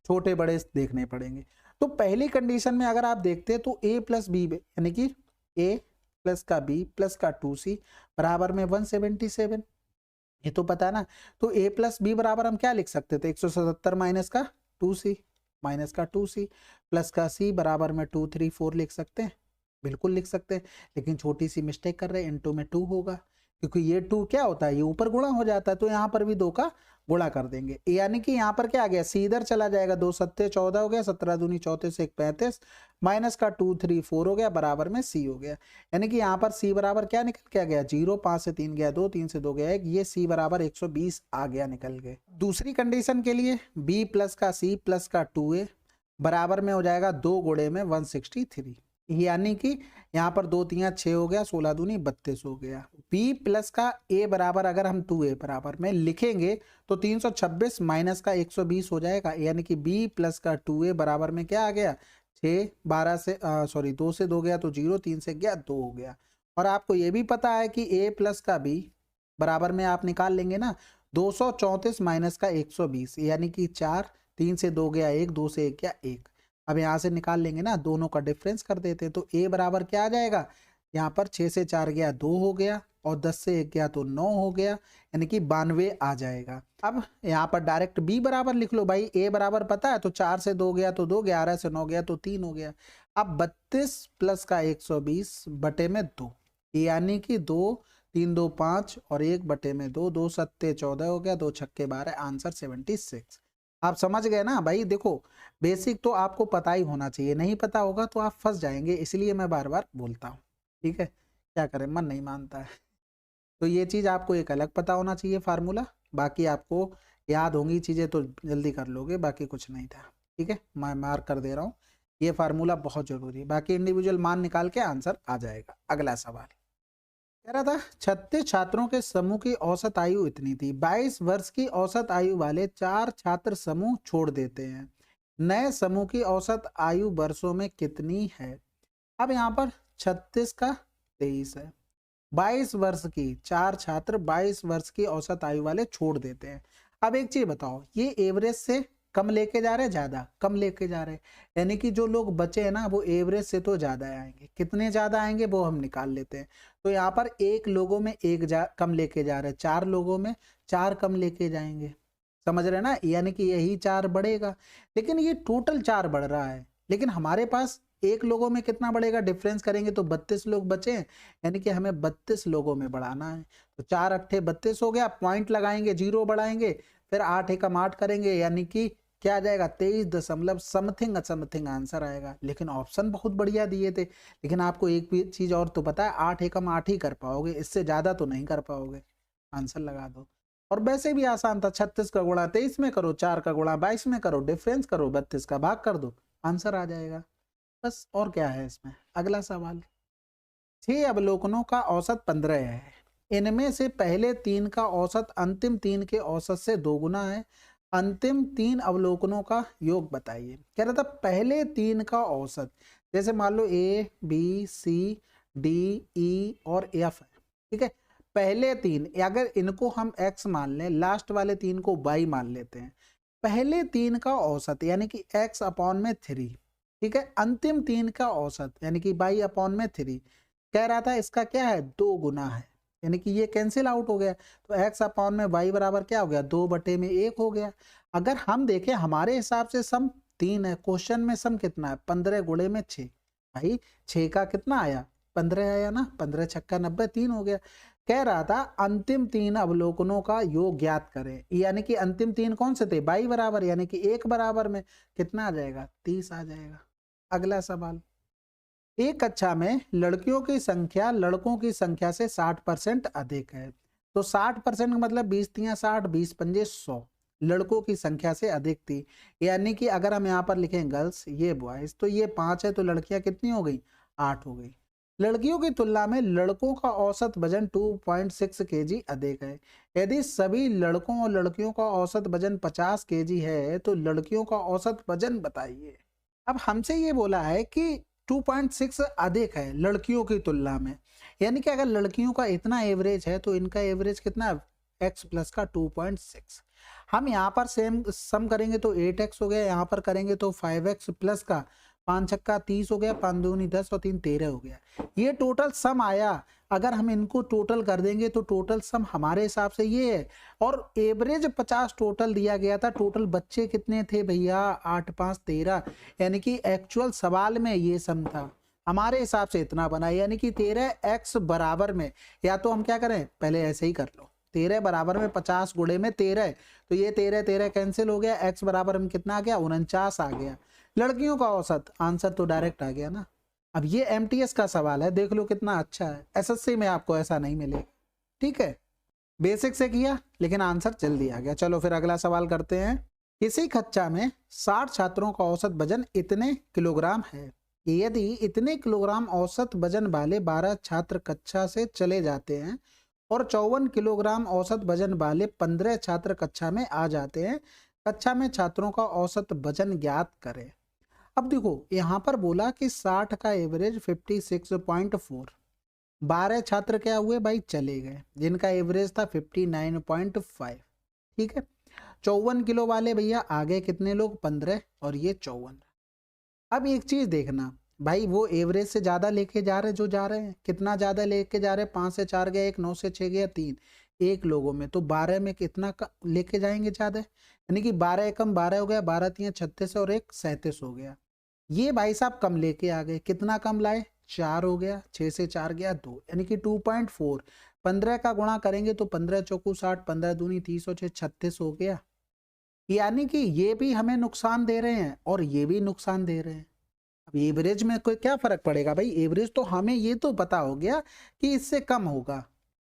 छोटे बड़े देखने पड़ेंगे। तो पहली कंडीशन में अगर आप देखते हैं तो a प्लस बी यानी कि a प्लस का b प्लस का 2c बराबर में 177, ये तो पता ना। तो a प्लस बी बराबर हम क्या लिख सकते थे 177 माइनस का 2c प्लस का c बराबर में 2 3 4 लिख सकते हैं, बिल्कुल लिख सकते हैं, लेकिन छोटी सी मिस्टेक कर रहे हैं, इनटू में 2 होगा, क्योंकि ये 2 क्या होता है ये ऊपर गुणा हो जाता है, तो यहाँ पर भी 2 का गुणा कर देंगे, यानी कि यहाँ पर क्या आ गया c इधर चला जाएगा, 2 7 14 हो गया, 17 दूनी 34 से 1 35, माइनस का 2 3 4 हो गया, बराबर में c हो गया। यानी कि यहाँ पर c बराबर क्या निकल के आ गया 0, 5 से 3 गया 2, 3 से 2 गया 1, ये c बराबर 120 आ गया निकल गए। दूसरी कंडीशन के लिए b प्लस का c प्लस का 2a बराबर में हो जाएगा 2 गुणे में 163, यानी कि यहाँ पर 2 3 6 हो गया, 16 दूनी 32 हो गया। बी प्लस का ए बराबर अगर हम 2a बराबर में लिखेंगे तो 326 माइनस का 120 हो जाएगा, यानी कि बी प्लस का 2a बराबर में क्या आ गया 6, 12 से सॉरी 2 से 2 गया तो 0, 3 से गया 2 हो गया। और आपको ये भी पता है कि a प्लस का b बराबर में आप निकाल लेंगे ना 234 माइनस का 120, यानी कि 4, 3 से 2 गया 1, 2 से 1 गया 1। अब यहाँ से निकाल लेंगे ना, दोनों का डिफरेंस कर देते हैं तो a बराबर क्या आ जाएगा, यहाँ पर 6 से 4 गया 2 हो गया और 10 से 1 गया तो 9 हो गया, यानी कि 92 आ जाएगा। अब यहाँ पर डायरेक्ट b बराबर लिख लो भाई, a बराबर पता है तो 4 से 2 गया तो 2, 11 से 9 गया तो 3 हो गया। अब 32 प्लस का 120 बटे में 2, यानी कि 2 3 2 5 और 1 बटे में 2, 2 सत्ते 14 हो गया, 2 छक्के 12, आंसर 76। आप समझ गए ना भाई। देखो बेसिक तो आपको पता ही होना चाहिए, नहीं पता होगा तो आप फंस जाएंगे, इसलिए मैं बार बार बोलता हूँ, ठीक है। क्या करें, मन नहीं मानता है। तो ये चीज़ आपको एक अलग पता होना चाहिए फार्मूला, बाकी आपको याद होंगी चीज़ें तो जल्दी कर लोगे, बाकी कुछ नहीं था, ठीक है। मैं मार्क कर दे रहा हूँ, ये फार्मूला बहुत जरूरी है, बाकी इंडिविजुअल मान निकाल के आंसर आ जाएगा। अगला सवाल कह रहा था 36 छात्रों के समूह की औसत आयु इतनी थी, 22 वर्ष की औसत आयु वाले 4 छात्र समूह छोड़ देते हैं, नए समूह की औसत आयु वर्षों में कितनी है। अब यहाँ पर 36 का 23 है, 22 वर्ष की 4 छात्र 22 वर्ष की औसत आयु वाले छोड़ देते हैं। अब एक चीज बताओ, ये एवरेज से कम लेके जा रहे हैं ज्यादा, कम लेके जा रहे हैं, यानी कि जो लोग बचे हैं ना वो एवरेज से तो ज्यादा आएंगे, कितने ज्यादा आएंगे वो हम निकाल लेते हैं। तो यहाँ पर एक लोगों में एक कम लेके जा रहे हैं, 4 लोगों में 4 कम लेके जाएंगे, समझ रहे ना, यानी कि यही 4 बढ़ेगा, लेकिन ये टोटल 4 बढ़ रहा है, लेकिन हमारे पास एक लोगों में कितना बढ़ेगा, डिफरेंस करेंगे तो 32 लोग बचे हैं, यानी कि हमें 32 लोगों में बढ़ाना है। तो 4 अट्ठे 32 हो गया, पॉइंट लगाएंगे, 0 बढ़ाएंगे, फिर 8 एकम 8 करेंगे, यानी कि क्या आ जाएगा 23 दशमलव समथिंग समथिंग आंसर आएगा। लेकिन ऑप्शन बहुत बढ़िया दिए थे, लेकिन आपको एक भी चीज और तो पता है, 8 एकम 8 ही कर पाओगे, इससे ज्यादा तो नहीं कर पाओगे, आंसर लगा दो। और वैसे भी आसान था, 36 का गुणा 23 में करो, 4 का गुणा 22 में करो, डिफरेंस करो, 32 का भाग कर दो, आंसर आ जाएगा, बस। और क्या है इसमें। अगला सवाल, 6 अवलोकनों का औसत 15 है, इनमें से पहले 3 का औसत अंतिम 3 के औसत से 2 गुना है, अंतिम 3 अवलोकनों का योग बताइए। कह रहा था पहले 3 का औसत, जैसे मान लो A B C D E और एफ है, ठीक है। पहले 3 अगर इनको हम x मान लें, लास्ट वाले 3 को y मान लेते हैं, पहले 3 का औसत यानी कि x अपॉन में 3, ठीक है। अंतिम 3 का औसत यानी कि y अपॉन में 3, कह रहा था इसका क्या है 2 गुना है, यानी कि ये कैंसिल आउट हो गया, तो x अपॉन में y बराबर क्या हो गया 2 बटे में 1 हो गया। अगर हम देखें हमारे हिसाब से सम 3 है, क्वेश्चन में सम कितना है 15 गुणे में 6, भाई 6 का कितना आया 15 आया ना, 15 छक्का 90, 3 हो गया। कह रहा था अंतिम 3 अवलोकनों का योग ज्ञात करें, यानी कि अंतिम 3 कौन से थे y बराबर, यानी कि 1 बराबर में कितना आ जाएगा 30 आ जाएगा। अगला सवाल, एक कक्षा में लड़कियों की संख्या लड़कों की संख्या से 60% अधिक है, तो 60% मतलब 20 तिया 60, 20 पंजे 100 लड़कों की संख्या से अधिक थी, यानी कि अगर हम यहाँ पर लिखें गर्ल्स ये बॉयज, तो ये 5 है तो लड़कियां कितनी हो गई 8 हो गई। लड़कियों की तुलना में लड़कों का औसत वजन 2.6 kg अधिक है, यदि सभी लड़कों और लड़कियों का औसत वजन 50 kg है तो लड़कियों का औसत वजन बताइए। अब हमसे ये बोला है कि 2.6 अधिक है लड़कियों की तुलना में, यानी कि अगर लड़कियों का इतना एवरेज है तो इनका एवरेज कितना है x प्लस का 2.6। हम यहाँ पर सेम सम करेंगे तो 8x हो गया, यहाँ पर करेंगे तो 5x प्लस का 5 छक्का 30 हो गया, 5 दूनी 10 और 3 13 हो गया। ये टोटल सम आया, अगर हम इनको टोटल कर देंगे तो टोटल सम हमारे हिसाब से ये है, और एवरेज 50 टोटल दिया गया था। टोटल बच्चे कितने थे भैया 8 5 13, यानी कि एक्चुअल सवाल में ये सम था, हमारे हिसाब से इतना बना, यानी कि 13x बराबर में, या तो हम क्या करें पहले ऐसे ही कर लो, 13 बराबर में 50 गुणे में 13, तो ये 13 13 कैंसिल हो गया, x बराबर में कितना आ गया 49 आ गया। लड़कियों का औसत, आंसर तो डायरेक्ट आ गया ना। अब ये एमटीएस का सवाल है, देख लो कितना अच्छा है, एसएससी में आपको ऐसा नहीं मिलेगा, ठीक है। बेसिक से किया लेकिन आंसर जल्दी आ गया। चलो फिर अगला सवाल करते हैं, किसी कक्षा में 60 छात्रों का औसत वजन इतने किलोग्राम है, कि यदि इतने किलोग्राम औसत वजन वाले 12 छात्र कक्षा से चले जाते हैं और 54 किलोग्राम औसत वजन वाले 15 छात्र कक्षा में आ जाते हैं, कक्षा में छात्रों का औसत वजन ज्ञात करें। अब देखो यहाँ पर बोला कि 60 का एवरेज 56.4, 12 छात्र क्या हुए भाई, चले गए, जिनका एवरेज था 59.5। ठीक है, 54 किलो वाले भैया आगे कितने लोग, 15, और ये 54। अब एक चीज देखना भाई, वो एवरेज से ज्यादा लेके जा रहे, जो जा रहे हैं कितना ज्यादा लेके जा रहे हैं, 5 से 4 गया एक, 9 से 6 गया 3, एक लोगों में, तो 12 में कितना लेके जाएंगे ज्यादा, यानी कि 12 एकम 12 हो गया, 12 3 36 और एक 37 हो गया। ये भाई साहब कम लेके आ गए, कितना कम लाए, 4 हो गया, 6 से 4 गया 2, यानी कि 2.4। 15 का गुणा करेंगे तो 15 चौकू 60, 15 दूनी 30 और 6 36 हो गया। यानी कि ये भी हमें नुकसान दे रहे हैं और ये भी नुकसान दे रहे हैं। अब एवरेज में कोई क्या फर्क पड़ेगा भाई, एवरेज तो हमें ये तो पता हो गया कि इससे कम होगा,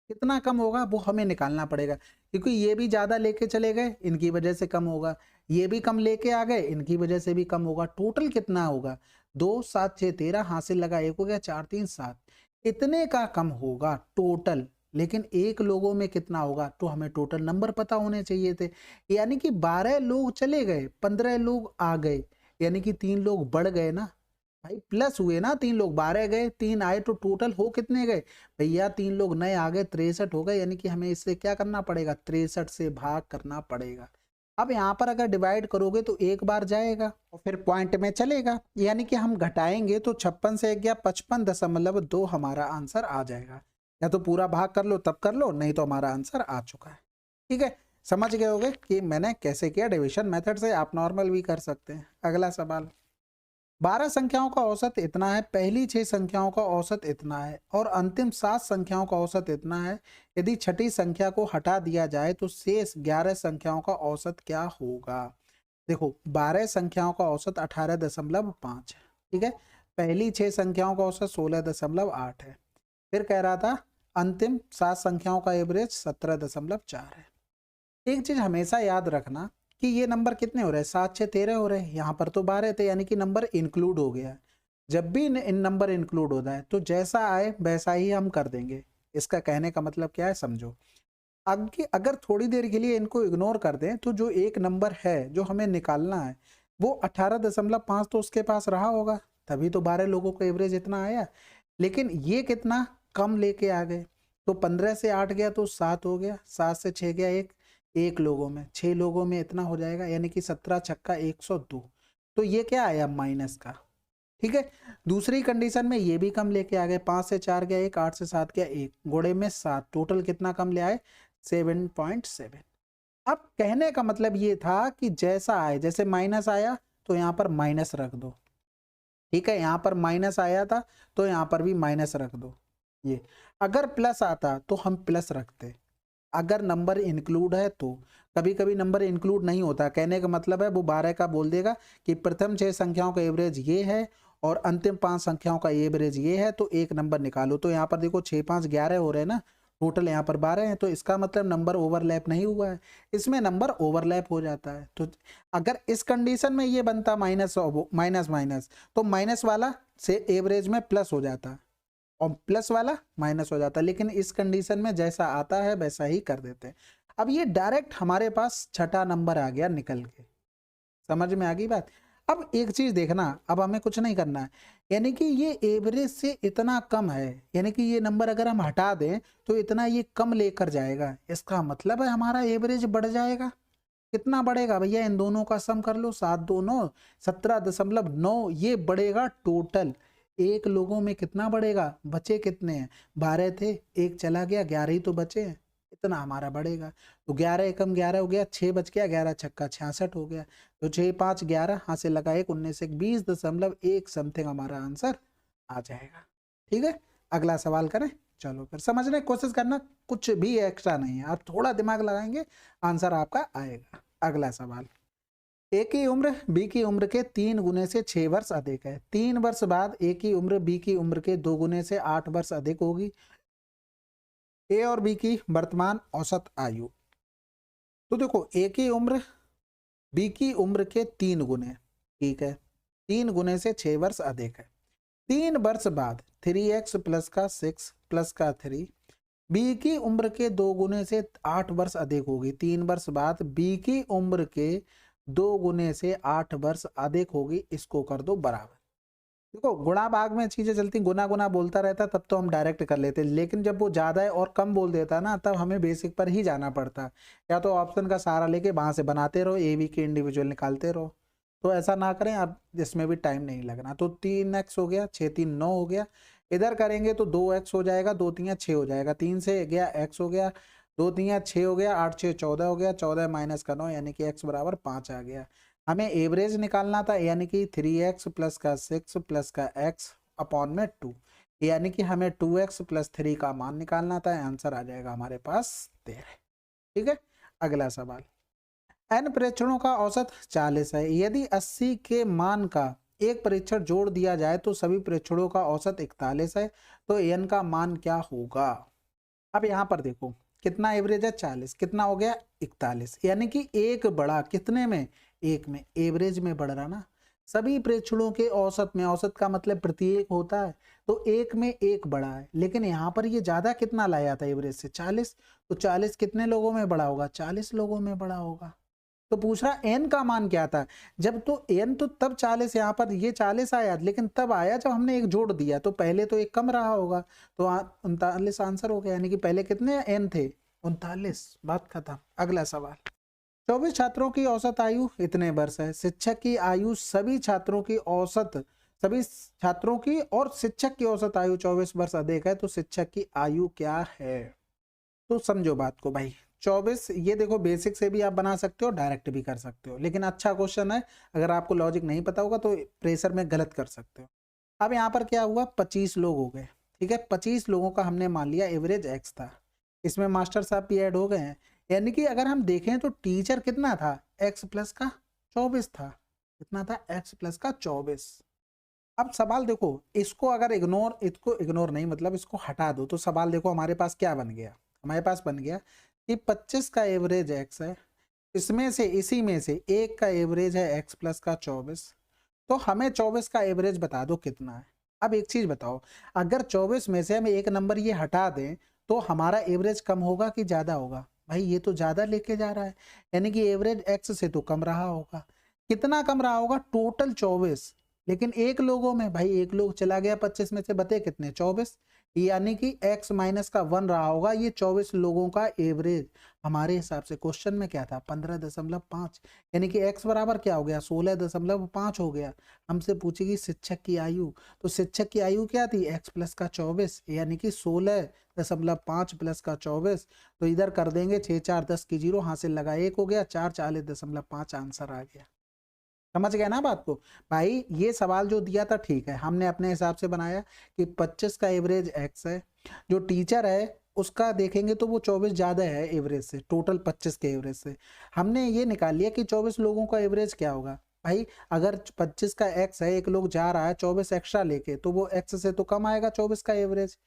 कितना कम होगा वो हमें निकालना पड़ेगा, क्योंकि ये भी ज्यादा लेके चले गए, इनकी वजह से कम होगा, ये भी कम लेके आ गए, इनकी वजह से भी कम होगा। टोटल कितना होगा, 2 7 6 13, हासिल लगा 1 हो गया, 4 3 7, इतने का कम होगा टोटल। लेकिन एक लोगों में कितना होगा, तो हमें टोटल नंबर पता होने चाहिए थे। यानी कि 12 लोग चले गए, 15 लोग आ गए, यानी कि 3 लोग बढ़ गए ना भाई, प्लस हुए ना, 3 लोग, 12 गए 3 आए, तो टोटल हो कितने गए भैया, 3 लोग नए आ गए, 63 हो गए। यानी कि हमें इससे क्या करना पड़ेगा, 63 से भाग करना पड़ेगा। अब यहाँ पर अगर डिवाइड करोगे तो एक बार जाएगा और फिर पॉइंट में चलेगा, यानी कि हम घटाएंगे तो 56 से 1 गया 55.2 हमारा आंसर आ जाएगा। या तो पूरा भाग कर लो तब कर लो, नहीं तो हमारा आंसर आ चुका है। ठीक है, समझ गए होगे कि मैंने कैसे किया, डिविजन मेथड से, आप नॉर्मल भी कर सकते हैं। अगला सवाल, 12 संख्याओं का औसत इतना है, पहली 6 संख्याओं का औसत इतना है और अंतिम 7 संख्याओं का औसत इतना है। यदि छठी संख्या को हटा दिया जाए तो शेष 11 संख्याओं का औसत क्या होगा। देखो 12 संख्याओं का औसत 18.5 है, ठीक है, पहली 6 संख्याओं का औसत 16.8 है, फिर कह रहा था अंतिम 7 संख्याओं का एवरेज 17.4 है। एक चीज हमेशा याद रखना कि ये नंबर कितने हो रहे हैं, 7 6 13 हो रहे हैं, यहाँ पर तो 12 थे, यानी कि नंबर इंक्लूड हो गया। जब भी इन नंबर इंक्लूड होता है तो जैसा आए वैसा ही हम कर देंगे। इसका कहने का मतलब क्या है, समझो। अगर थोड़ी देर के लिए इनको इग्नोर कर दें तो जो एक नंबर है जो हमें निकालना है वो 18.5 तो उसके पास रहा होगा, तभी तो 12 लोगों का एवरेज इतना आया। लेकिन ये कितना कम लेके आ गए, तो 15 से 8 गया तो 7 हो गया, 7 से 6 गया एक लोगों में, 6 लोगों में इतना हो जाएगा, यानी कि 17 छक्का 102। तो ये क्या आया, माइनस का। ठीक है, दूसरी कंडीशन में ये भी कम लेके आ गए, 5 से 4 गया 1, 8 से 7 गया 1, गोड़े में 7, टोटल कितना कम ले आए, 7.7। अब कहने का मतलब ये था कि जैसा आए, जैसे माइनस आया तो यहाँ पर माइनस रख दो, ठीक है, यहाँ पर माइनस आया था तो यहाँ पर भी माइनस रख दो। ये अगर प्लस आता तो हम प्लस रखते, अगर नंबर इंक्लूड है तो। कभी कभी नंबर इंक्लूड नहीं होता, कहने का मतलब है वो 12 का बोल देगा कि प्रथम 6 संख्याओं का एवरेज ये है और अंतिम 5 संख्याओं का एवरेज ये है, तो एक नंबर निकालो। तो यहाँ पर देखो 6 5 11 हो रहे हैं ना, टोटल यहाँ पर 12 है, तो इसका मतलब नंबर ओवरलैप नहीं हुआ है, इसमें नंबर ओवरलैप हो जाता है। तो अगर इस कंडीशन में ये बनता माइनस माइनस माइनस, तो माइनस वाला से एवरेज में प्लस हो जाता और प्लस वाला माइनस हो जाता, लेकिन इस कंडीशन में जैसा आता है वैसा ही कर देते हैं। अब ये डायरेक्ट हमारे पास छठा नंबर आ गया निकल के, समझ में आ गई बात। अब एक चीज देखना, अब हमें कुछ नहीं करना है, यानी कि ये एवरेज से इतना कम है, यानी कि ये नंबर अगर हम हटा दें तो इतना ये कम लेकर जाएगा, इसका मतलब है हमारा एवरेज बढ़ जाएगा। कितना बढ़ेगा भैया, इन दोनों का सम कर लो, 7 2 9, 17.9, ये बढ़ेगा टोटल। एक लोगों में कितना बढ़ेगा, बचे कितने हैं, 12 थे, एक चला गया, 11 ही तो बचे हैं, इतना हमारा बढ़ेगा। तो 11 एकम 11 हो गया, 6 बच गया, 11 छक्का 66 हो गया, तो 6 5 11, हाथ से लगा 1 19 1 20.1 समथिंग हमारा आंसर आ जाएगा। ठीक है, अगला सवाल करें, चलो फिर समझने की कोशिश करना, कुछ भी एक्स्ट्रा नहीं है, आप थोड़ा दिमाग लगाएंगे आंसर आपका आएगा। अगला सवाल, ए की उम्र बी की उम्र के 3 गुने से 6 वर्ष अधिक है, 3 वर्ष बाद ए की उम्र बी की उम्र के 2 गुने से 8 वर्ष अधिक होगी। ए और बी की वर्तमान औसत आयु। तो देखो ए की उम्र बी की उम्र के 3 गुने, ठीक है, 3 गुने से 6 वर्ष अधिक है, 3 वर्ष बाद 3x प्लस का 6 प्लस का 3 बी की उम्र के 2 गुने से 8 वर्ष अधिक होगी। 3 वर्ष बाद बी की उम्र के 2 गुने से 8 वर्ष अधिक होगी, इसको कर दो बराबर। देखो गुणा भाग में चीजें चलती, गुना गुना बोलता रहता तब तो हम डायरेक्ट कर लेते, लेकिन जब वो ज्यादा है और कम बोल देता ना तब हमें बेसिक पर ही जाना पड़ता। या तो ऑप्शन का सहारा लेके वहां से बनाते रहो, ए बी के इंडिविजुअल निकालते रहो। तो ऐसा ना करें, अब इसमें भी टाइम नहीं लगना। तो 3x हो गया, 6 3 9 हो गया। इधर करेंगे तो 2x हो जाएगा, 2 3 6 हो जाएगा, 3 से गया x हो गया, 2 3 6 हो गया, 8 6 14 हो गया, 14 माइनस का 9 यानी कि x बराबर 5 आ गया। हमें एवरेज निकालना था, यानी कि 3x प्लस का 6 प्लस का x अपॉन में 2, यानी कि हमें 2x प्लस 3 का मान निकालना था। आंसर आ जाएगा हमारे पास 13। ठीक है, अगला सवाल। n परीक्षणों का औसत 40 है। यदि 80 के मान का एक परीक्षण जोड़ दिया जाए तो सभी परीक्षणों का औसत 41 है, तो n का मान क्या होगा। अब यहाँ पर देखो कितना एवरेज है, 40, कितना हो गया 41, यानी कि एक बढ़ा कितने में, एक में, एवरेज में बढ़ रहा ना। सभी प्रेक्षणों के औसत में, औसत का मतलब प्रत्येक होता है, तो एक में एक बढ़ा है, लेकिन यहाँ पर ये ज्यादा कितना लाया था एवरेज से, 40, तो 40 कितने लोगों में बढ़ा होगा, 40 लोगों में बढ़ा होगा। तो पूछ रहा एन का मान क्या था, जब तो एन तो तब 40, यहाँ पर ये 40 आया, लेकिन तब आया जब हमने एक जोड़ दिया, तो पहले तो एक कम रहा होगा, तो 39 आंसर हो गया। यानी कि पहले कितने एन थे, 39, बात खत्म। अगला सवाल। 24 छात्रों की औसत आयु इतने वर्ष है। शिक्षक की आयु सभी छात्रों की औसत, सभी छात्रों की और शिक्षक की औसत आयु 24 वर्ष अधिक है, तो शिक्षक की आयु क्या है। तो समझो बात को भाई, 24, ये देखो बेसिक से भी आप बना सकते हो, डायरेक्ट भी कर सकते हो, लेकिन अच्छा क्वेश्चन है। अगर आपको लॉजिक नहीं पता होगा तो प्रेशर में गलत कर सकते हो। अब यहाँ पर क्या हुआ, 25 लोग हो गए। ठीक है, 25 लोगों का हमने मान लिया एवरेज x था, इसमें मास्टर साहब भी ऐड हो गए हैं। यानी कि अगर हम देखें तो टीचर कितना था, x प्लस का 24 था। कितना था, x प्लस का 24। अब सवाल देखो, इसको अगर इसको इग्नोर नहीं, मतलब इसको हटा दो, तो सवाल देखो हमारे पास क्या बन गया। हमारे पास बन गया कि 25 का एवरेज x है, इसमें से इसी में से एक का एवरेज है x प्लस का 24, तो हमें 24 का एवरेज बता दो कितना है। अब एक चीज बताओ, अगर 24 में से हम एक नंबर ये हटा दें तो हमारा एवरेज कम होगा कि ज्यादा होगा। भाई ये तो ज्यादा लेके जा रहा है, यानी कि एवरेज x से तो कम रहा होगा। कितना कम रहा होगा, टोटल 24, लेकिन एक लोगों में, भाई एक लोग चला गया 25 में से, बते कितने 24, यानी कि x माइनस का 1 रहा होगा। ये 24 लोगों का एवरेज हमारे हिसाब से क्वेश्चन में क्या था, 15.5, यानी कि x बराबर क्या हो गया, 16.5 हो गया। हमसे पूछेगी शिक्षक की आयु, तो शिक्षक की आयु क्या थी, x प्लस का 24, यानी कि 16.5 प्लस का 24। तो इधर कर देंगे 6 4 10 की 0, हासिल लगा 1 हो गया, 4 40.5 आंसर आ गया। समझ गया ना बात को भाई। ये सवाल जो दिया था ठीक है, हमने अपने हिसाब से बनाया कि 25 का एवरेज x है, जो टीचर है उसका देखेंगे तो वो 24 ज्यादा है एवरेज से, टोटल 25 के एवरेज से। हमने ये निकाल लिया कि 24 लोगों का एवरेज क्या होगा। भाई अगर 25 का x है, एक लोग जा रहा है 24 एक्स्ट्रा लेके, तो वो x से तो कम आएगा 24 का एवरेज,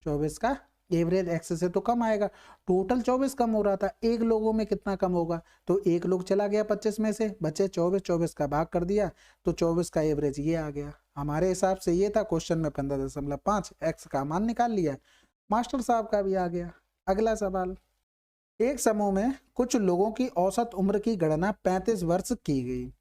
24 का एवरेज x से तो कम आएगा। टोटल 24 कम हो रहा था, एक लोगों में कितना कम होगा, तो एक लोग चला गया 25 में से, बचे 24, 24 का भाग कर दिया, तो 24 का एवरेज ये आ गया। हमारे हिसाब से ये था क्वेश्चन में 15.5, x का मान निकाल लिया, मास्टर साहब का भी आ गया। अगला सवाल। एक समूह में कुछ लोगों की औसत उम्र की गणना 35 वर्ष की गई,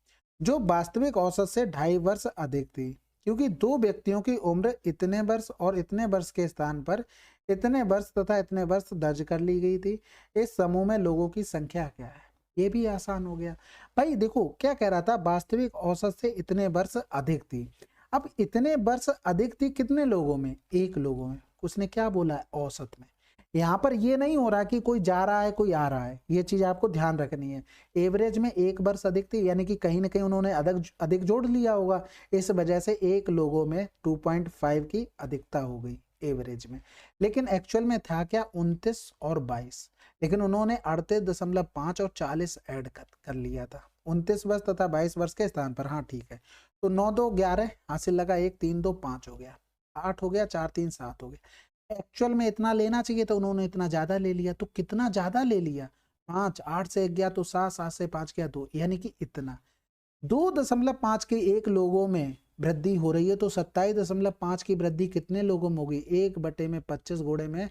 जो वास्तविक औसत से 2.5 वर्ष अधिक थी। क्योंकि दो व्यक्तियों की उम्र इतने वर्ष और इतने वर्ष के स्थान पर इतने वर्ष तथा इतने वर्ष दर्ज कर ली गई थी, इस समूह में लोगों की संख्या क्या है। ये भी आसान हो गया। भाई देखो क्या कह रहा था, वास्तविक औसत से इतने वर्ष अधिक थी। अब इतने वर्ष अधिक थी कितने लोगों में, एक लोगों में। उसने क्या बोला, औसत में। यहाँ पर ये नहीं हो रहा कि कोई जा रहा है कोई आ रहा है, ये चीज आपको ध्यान रखनी है। एवरेज में एक वर्ष अधिक थी, यानी कि कहीं ना कहीं उन्होंने अधिक जोड़ लिया होगा, इस वजह से एक लोगों में 2.5 की अधिकता हो गई एवरेज में। लेकिन एक्चुअल में था क्या, 29 और 22, लेकिन उन्होंने 38.5 और 40 ऐड कर लिया था 29 वर्ष तथा 22 वर्ष के स्थान पर। हाँ ठीक है, तो 9 2 11 हासिल लगा, 1 3 2 5 हो गया, 8 हो गया, 4 3 7 हो गया। एक्चुअल में इतना लेना चाहिए तो उन्होंने इतना ज्यादा ले लिया, तो कितना ज्यादा ले लिया, 5, 8 से 1 गया तो 7, 7 से 5 गया 2, यानी कि इतना 2.5 के एक लोगों में वृद्धि हो रही है, तो 27.5 की वृद्धि कितने लोगों में होगी? 1/25 गुणे में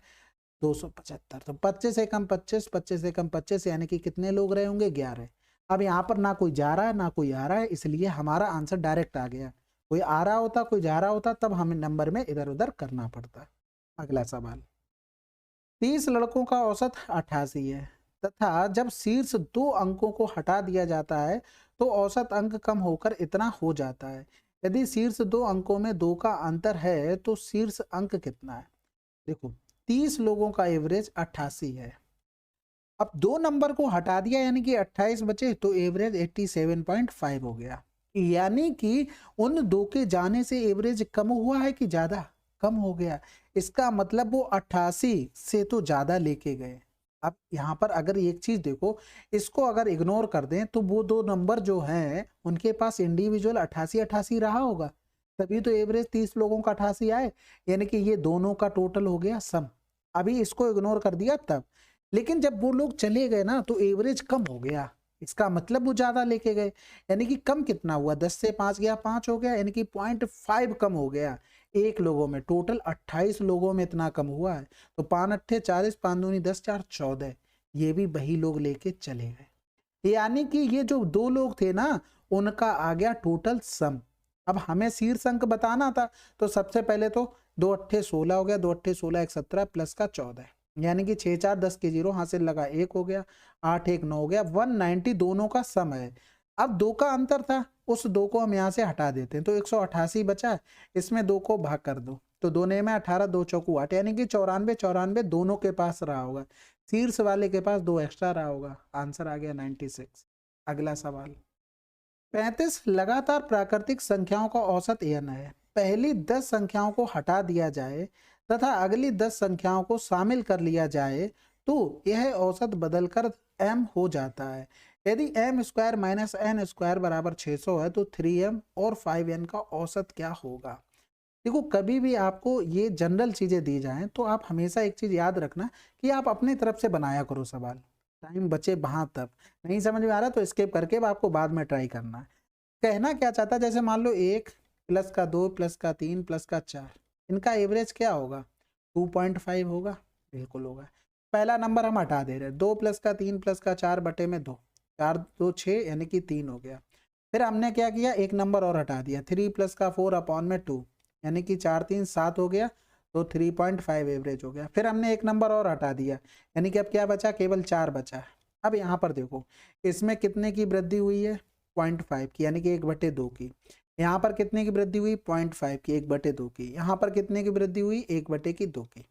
275। तो 25 से कम 25, 25 से कम 25, यानी कि कितने लोग रहे होंगे? 11। अब यहाँ पर ना कोई जा रहा है ना कोई आ रहा है, इसलिए हमारा आंसर डायरेक्ट आ गया। कोई आ रहा होता कोई जा रहा होता तब हमें नंबर में इधर उधर करना पड़ता। अगला सवाल, 30 लड़कों का औसत 88 है तथा जब शीर्ष 2 अंकों को हटा दिया जाता है तो औसत अंक कम होकर इतना हो जाता है। यदि शीर्ष 2 अंकों में 2 का अंतर है तो शीर्ष अंक कितना है? देखो, 30 लोगों का एवरेज 88 है। अब 2 नंबर को हटा दिया यानी कि 28 बचे, तो एवरेज 87.5 हो गया। यानी कि उन 2 के जाने से एवरेज कम हुआ है कि ज्यादा? कम हो गया। इसका मतलब वो 88 से तो ज्यादा लेके गए। अब यहाँ पर अगर एक चीज देखो, इसको अगर इग्नोर कर दें तो वो 2 नंबर जो हैं उनके पास इंडिविजुअल 88 रहा होगा, तभी तो एवरेज 30 लोगों का 88 आए। यानी कि ये दोनों का टोटल हो गया सम। अभी इसको इग्नोर कर दिया तब, लेकिन जब वो लोग चले गए ना तो एवरेज कम हो गया। इसका मतलब वो ज्यादा लेके गए, यानी कि कम कितना हुआ? 10 से 5 गया, 5 हो गया, यानी कि 0.5 कम हो गया एक लोगों में। टोटल 28 लोगों में इतना कम हुआ है। तो 5 अट्ठे 40, 5 दूनी 10, 4 14, ये भी वही लोग लेके चले गए। यानी कि ये जो 2 लोग थे ना उनका आ गया टोटल सम। अब हमें शीर्ष अंक बताना था, तो सबसे पहले तो 2 अट्ठे 16 हो गया, 2 अट्ठे 16 1 17 प्लस का 14, यानी कि 6 4 10 के 0 हासिल लगा 1 हो गया, 8 1 9 हो गया। 190 दोनों का सम है। अब 2 का अंतर था, उस 2 को हम यहाँ से हटा देते हैं तो 188 बचा है। इसमें 2 को भाग कर दो तो 2 ने में 18, 2 चौकू 8, यानी कि 94 94 दोनों के पास रहा होगा। शीर्ष वाले के पास 2 एक्स्ट्रा रहा होगा। आंसर आ गया 96। अगला सवाल, 35 लगातार प्राकृतिक संख्याओं का औसत n है। पहली 10 संख्याओं को हटा दिया जाए तथा अगली 10 संख्याओं को शामिल कर लिया जाए तो यह औसत बदलकर m हो जाता है। यदि m square minus n square बराबर 600 है तो 3m और 5n का औसत क्या होगा? देखो, कभी भी आपको ये जनरल चीजें दी जाएं तो आप हमेशा एक चीज याद रखना कि आप अपनी तरफ से बनाया करो सवाल। टाइम बचे वहां तक, नहीं समझ में आ रहा तो स्किप करके आपको बाद में ट्राई करना है। कहना क्या चाहता है, जैसे मान लो 1 प्लस का 2 प्लस का 3 प्लस का 4, इनका एवरेज क्या होगा? 2.5 होगा। बिल्कुल होगा। पहला नंबर हम हटा दे रहे हैं, 2 प्लस का 3 प्लस का 4 बटे में 2, 4 2 6 यानी कि 3 हो गया। फिर हमने क्या किया, एक नंबर और हटा दिया, 3 प्लस का 4 अपॉन में 2, यानी कि 4 3 7 हो गया, तो 3.5 एवरेज हो गया। फिर हमने एक नंबर और हटा दिया, यानी कि अब क्या बचा? केवल 4 बचा। अब यहाँ पर देखो, इसमें कितने की वृद्धि हुई है? 0.5 की, यानी कि 1/2 की। यहाँ पर कितने की वृद्धि हुई? 0.5 की, 1/2 की। यहाँ पर कितने की वृद्धि हुई? 1/2 की।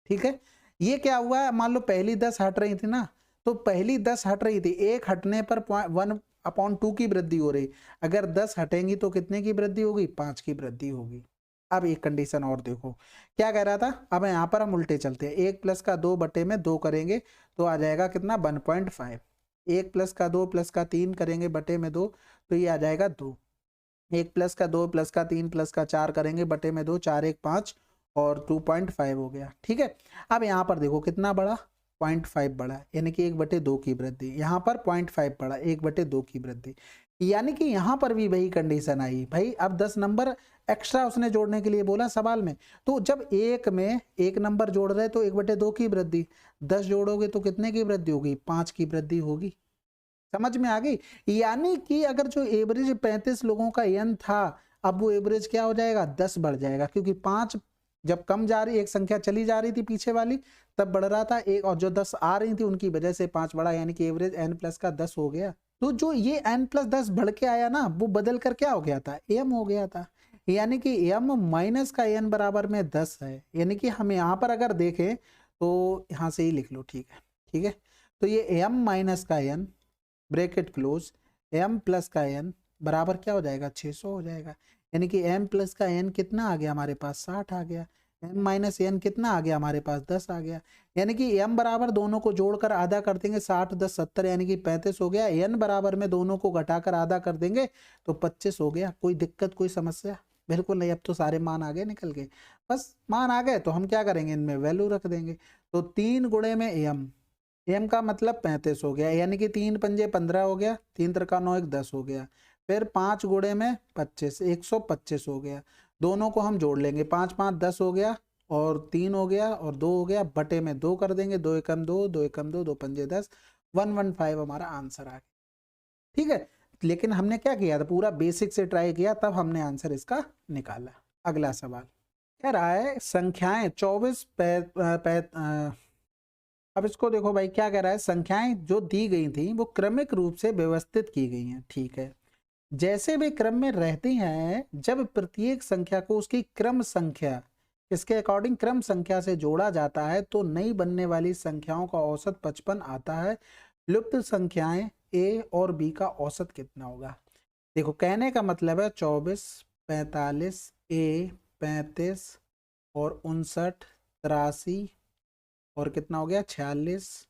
ठीक है, ये क्या हुआ है? मान लो पहली 10 हट रही थी ना, तो पहली 10 हट रही थी, एक हटने पर 1/2 की वृद्धि हो रही। अगर 10 हटेंगी तो कितने की वृद्धि होगी? 5 की वृद्धि होगी। अब एक कंडीशन और देखो, क्या कह रहा था? अब यहाँ पर हम उल्टे चलते हैं, 1 प्लस का 2 बटे में 2 करेंगे तो आ जाएगा कितना? 1.5। 1 प्लस का 2 प्लस का 3 करेंगे बटे में 2 तो ये आ जाएगा 2। 1 प्लस का 2 प्लस का 3 प्लस का 4 करेंगे बटे में 2, 4 1 5 और 2.5 हो गया। ठीक है, अब यहाँ पर देखो कितना बड़ा? 0.5 बढ़ा, यानी कि 1/2 की वृद्धि। यहाँ पर 0.5 बढ़ा, 1/2 की वृद्धि। यानी कि यहाँ पर भी वही कंडीशन आई भाई। अब 10 नंबर एक्स्ट्रा उसने जोड़ने के लिए बोला सवाल में, तो जब एक में एक नंबर जोड़ रहे तो 1/2 की वृद्धि, 10 जोड़ोगे तो कितने की वृद्धि होगी? 5 की वृद्धि होगी। समझ में आ गई? यानी कि अगर जो एवरेज 35 लोगों का n था, अब वो एवरेज क्या हो जाएगा? 10 बढ़ जाएगा, क्योंकि 5 जब कम जा रही, एक संख्या चली जा रही थी पीछे वाली, तब बढ़ रहा था एक, और जो 10 आ रही थी उनकी वजह से 5 बढ़ा, यानी कि एवरेज n प्लस का 10 हो गया। तो जो ये n प्लस 10 बढ़ के आया ना, वो बदल कर क्या हो गया था? m हो गया था। यानी कि m माइनस का n बराबर में 10 है। यानी कि हम यहाँ पर अगर देखें तो यहाँ से ही लिख लो। ठीक है, ठीक है, तो ये m माइनस का n bracket close, m plus का n बराबर क्या हो जाएगा? 600 हो जाएगा। यानी कि m प्लस का n कितना आ गया हमारे पास? 60 आ गया। m माइनस n कितना आ गया हमारे पास? 10 आ गया। यानी कि m बराबर दोनों को जोड़कर आधा कर देंगे, 60 10 70, यानी कि 35 हो गया। n बराबर में दोनों को घटाकर आधा कर देंगे तो 25 हो गया। कोई दिक्कत, कोई समस्या? बिल्कुल नहीं। अब तो सारे मान आ गए निकल के, बस मान आ गए तो हम क्या करेंगे? इनमें वैल्यू रख देंगे। तो 3 गुणे में m का मतलब 35 हो गया, यानी कि 3 पंजे 15 हो गया, 3 त्रिका 9 1 10 हो गया। फिर 5 गुणे में 25, 125 हो गया। दोनों को हम जोड़ लेंगे, 5 5 10 हो गया और 3 हो गया और 2 हो गया, बटे में 2 कर देंगे, 2 एकम 2, 2 एकम 2, 2 पंजे 10, 115 हमारा आंसर आ गया। ठीक है, लेकिन हमने क्या किया था, पूरा बेसिक से ट्राई किया, तब हमने आंसर इसका निकाला। अगला सवाल कह रहा है संख्याएं 24 अब इसको देखो भाई, क्या कह रहा है, संख्याएं जो दी गई थी वो क्रमिक रूप से व्यवस्थित की गई हैं। ठीक है, जैसे वे क्रम में रहती हैं, जब प्रत्येक संख्या को उसकी क्रम संख्या, इसके अकॉर्डिंग क्रम संख्या से जोड़ा जाता है, तो नई बनने वाली संख्याओं का औसत 55 आता है। लुप्त संख्याएं ए और बी का औसत कितना होगा। देखो कहने का मतलब है 24, 45, ए 35 और 59, 83 और कितना हो गया 46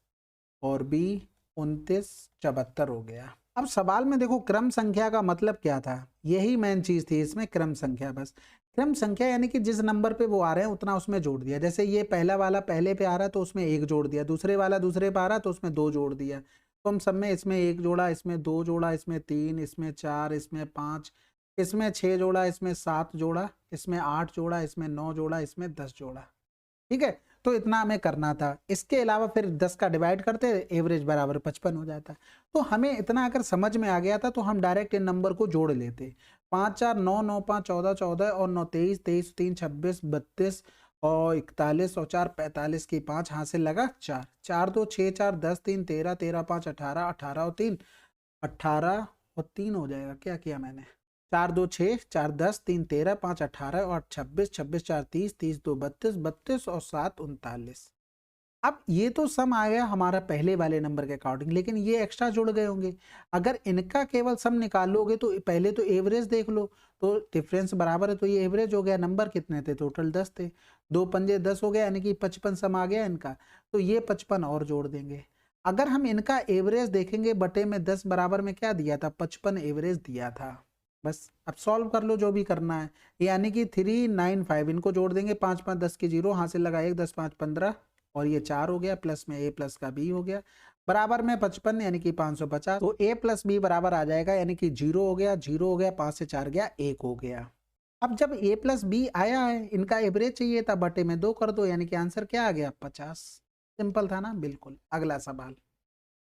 और बी 29, 74 हो गया। अब सवाल में देखो क्रम संख्या का मतलब क्या था, यही मेन चीज थी इसमें, क्रम संख्या। बस क्रम संख्या यानी कि जिस नंबर पे वो आ रहे हैं उतना उसमें जोड़ दिया। जैसे ये पहला वाला पहले पे आ रहा है तो उसमें 1 जोड़ दिया, दूसरे वाला दूसरे पे आ रहा है तो उसमें 2 जोड़ दिया। तो हम सब में इसमें 1 जोड़ा, इसमें 2 जोड़ा, इसमें 3, इसमें 4, इसमें 5, इसमें 6 जोड़ा, इसमें 7 जोड़ा, इसमें 8 जोड़ा, इसमें 9 जोड़ा, इसमें 10 जोड़ा। ठीक है, तो इतना हमें करना था। इसके अलावा फिर 10 का डिवाइड करते, एवरेज बराबर 55 हो जाता। तो हमें इतना अगर समझ में आ गया था तो हम डायरेक्ट इन नंबर को जोड़ लेते। 5 4 9 9 5 14 14 और 9 23 23 3 26 32 और 41 और 4 45 की 5 हासिल लगा 4 4 2 6 4 10 3 13 13 5 18 18 और 3 18 और 3 हो जाएगा। क्या किया मैंने, 4 2 6 4 10 3 13 5 18 और 26 26 4 30 30 2 32 32 और 7 39। अब ये तो सम आ गया हमारा पहले वाले नंबर के अकॉर्डिंग, लेकिन ये एक्स्ट्रा जुड़ गए होंगे। अगर इनका केवल सम निकालोगे तो पहले तो एवरेज देख लो, तो डिफरेंस बराबर है तो ये एवरेज हो गया। नंबर कितने थे, टोटल 10 थे, 2 पंजे 10 हो गया, यानी कि 55 सम आ गया इनका। तो ये 55 और जोड़ देंगे। अगर हम इनका एवरेज देखेंगे, बटे में 10 बराबर में क्या दिया था, 55 एवरेज दिया था। बस अब सॉल्व कर लो जो भी करना है, यानी कि 395 इनको जोड़ देंगे, 5 5 10 की 0 हासिल लगा 1 10 5 15 और ये 4 हो गया, प्लस में a प्लस का b हो गया, बराबर में 55 यानी कि 550। तो a प्लस b बराबर आ जाएगा, यानी कि 0 हो गया, 0 हो गया, 5 से 4 गया 1 हो गया। अब जब a प्लस b आया है, इनका एवरेज चाहिए था, बटे में 2 कर दो, यानी कि आंसर क्या आ गया 50। सिंपल था ना, बिल्कुल। अगला सवाल,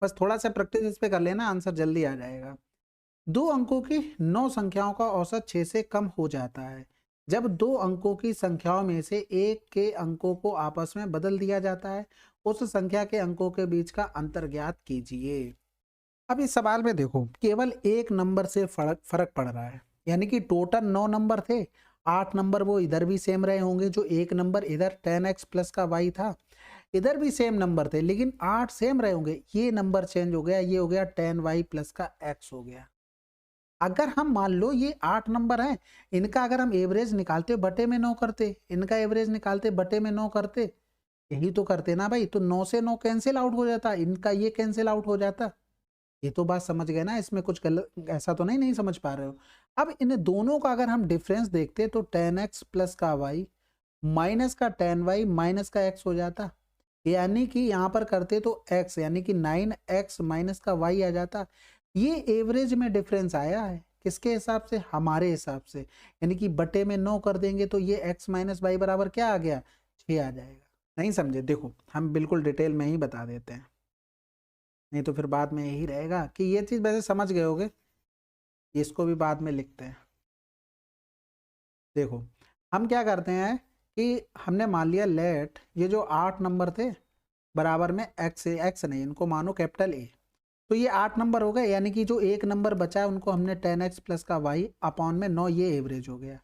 बस थोड़ा सा प्रैक्टिस इस पे कर लेना, आंसर जल्दी आ जाएगा। 2 अंकों की 9 संख्याओं का औसत 6 से कम हो जाता है जब 2 अंकों की संख्याओं में से एक के अंकों को आपस में बदल दिया जाता है। उस संख्या के अंकों के बीच का अंतर ज्ञात कीजिए। अब इस सवाल में देखो केवल एक नंबर से फर्क पड़ रहा है, यानी कि टोटल 9 नंबर थे, 8 नंबर वो इधर भी सेम रहे होंगे, जो एक नंबर इधर 10x प्लस का y था, इधर भी सेम नंबर थे, लेकिन 8 सेम रहे होंगे। ये नंबर चेंज हो गया, ये हो गया 10y प्लस का x हो गया। अगर हम मान लो ये 8 नंबर हैं, इनका अगर हम एवरेज निकालते बटे में 9 करते, इनका एवरेज निकालते बटे में 9 करते, यही तो करते ना भाई, तो 9 से 9 कैंसिल आउट हो जाता, इनका ये कैंसिल आउट हो जाता। ये तो बात समझ गए ना, इसमें कुछ गलत ऐसा तो नहीं समझ पा रहे हो। अब इन दोनों का अगर हम डिफरेंस देखते तो 10x प्लस का y माइनस का 10y माइनस का x हो जाता, यानी कि यहाँ पर करते तो x यानी कि 9x माइनस का y आ जाता। ये एवरेज में डिफरेंस आया है, किसके हिसाब से, हमारे हिसाब से, यानी कि बटे में 9 कर देंगे तो ये x माइनस वाई बराबर क्या आ गया 6 आ जाएगा। नहीं समझे, देखो हम बिल्कुल डिटेल में ही बता देते हैं, नहीं तो फिर बाद में यही रहेगा कि ये चीज़ वैसे समझ गए होगे, इसको भी बाद में लिखते हैं। देखो हम क्या करते हैं कि हमने मान लिया लेट ये जो 8 नंबर थे बराबर में x नहीं, इनको मानो कैपिटल A, तो ये 8 नंबर हो गए, यानी कि जो एक नंबर बचा है उनको हमने 10x प्लस का y अपॉन में 9, ये एवरेज हो गया।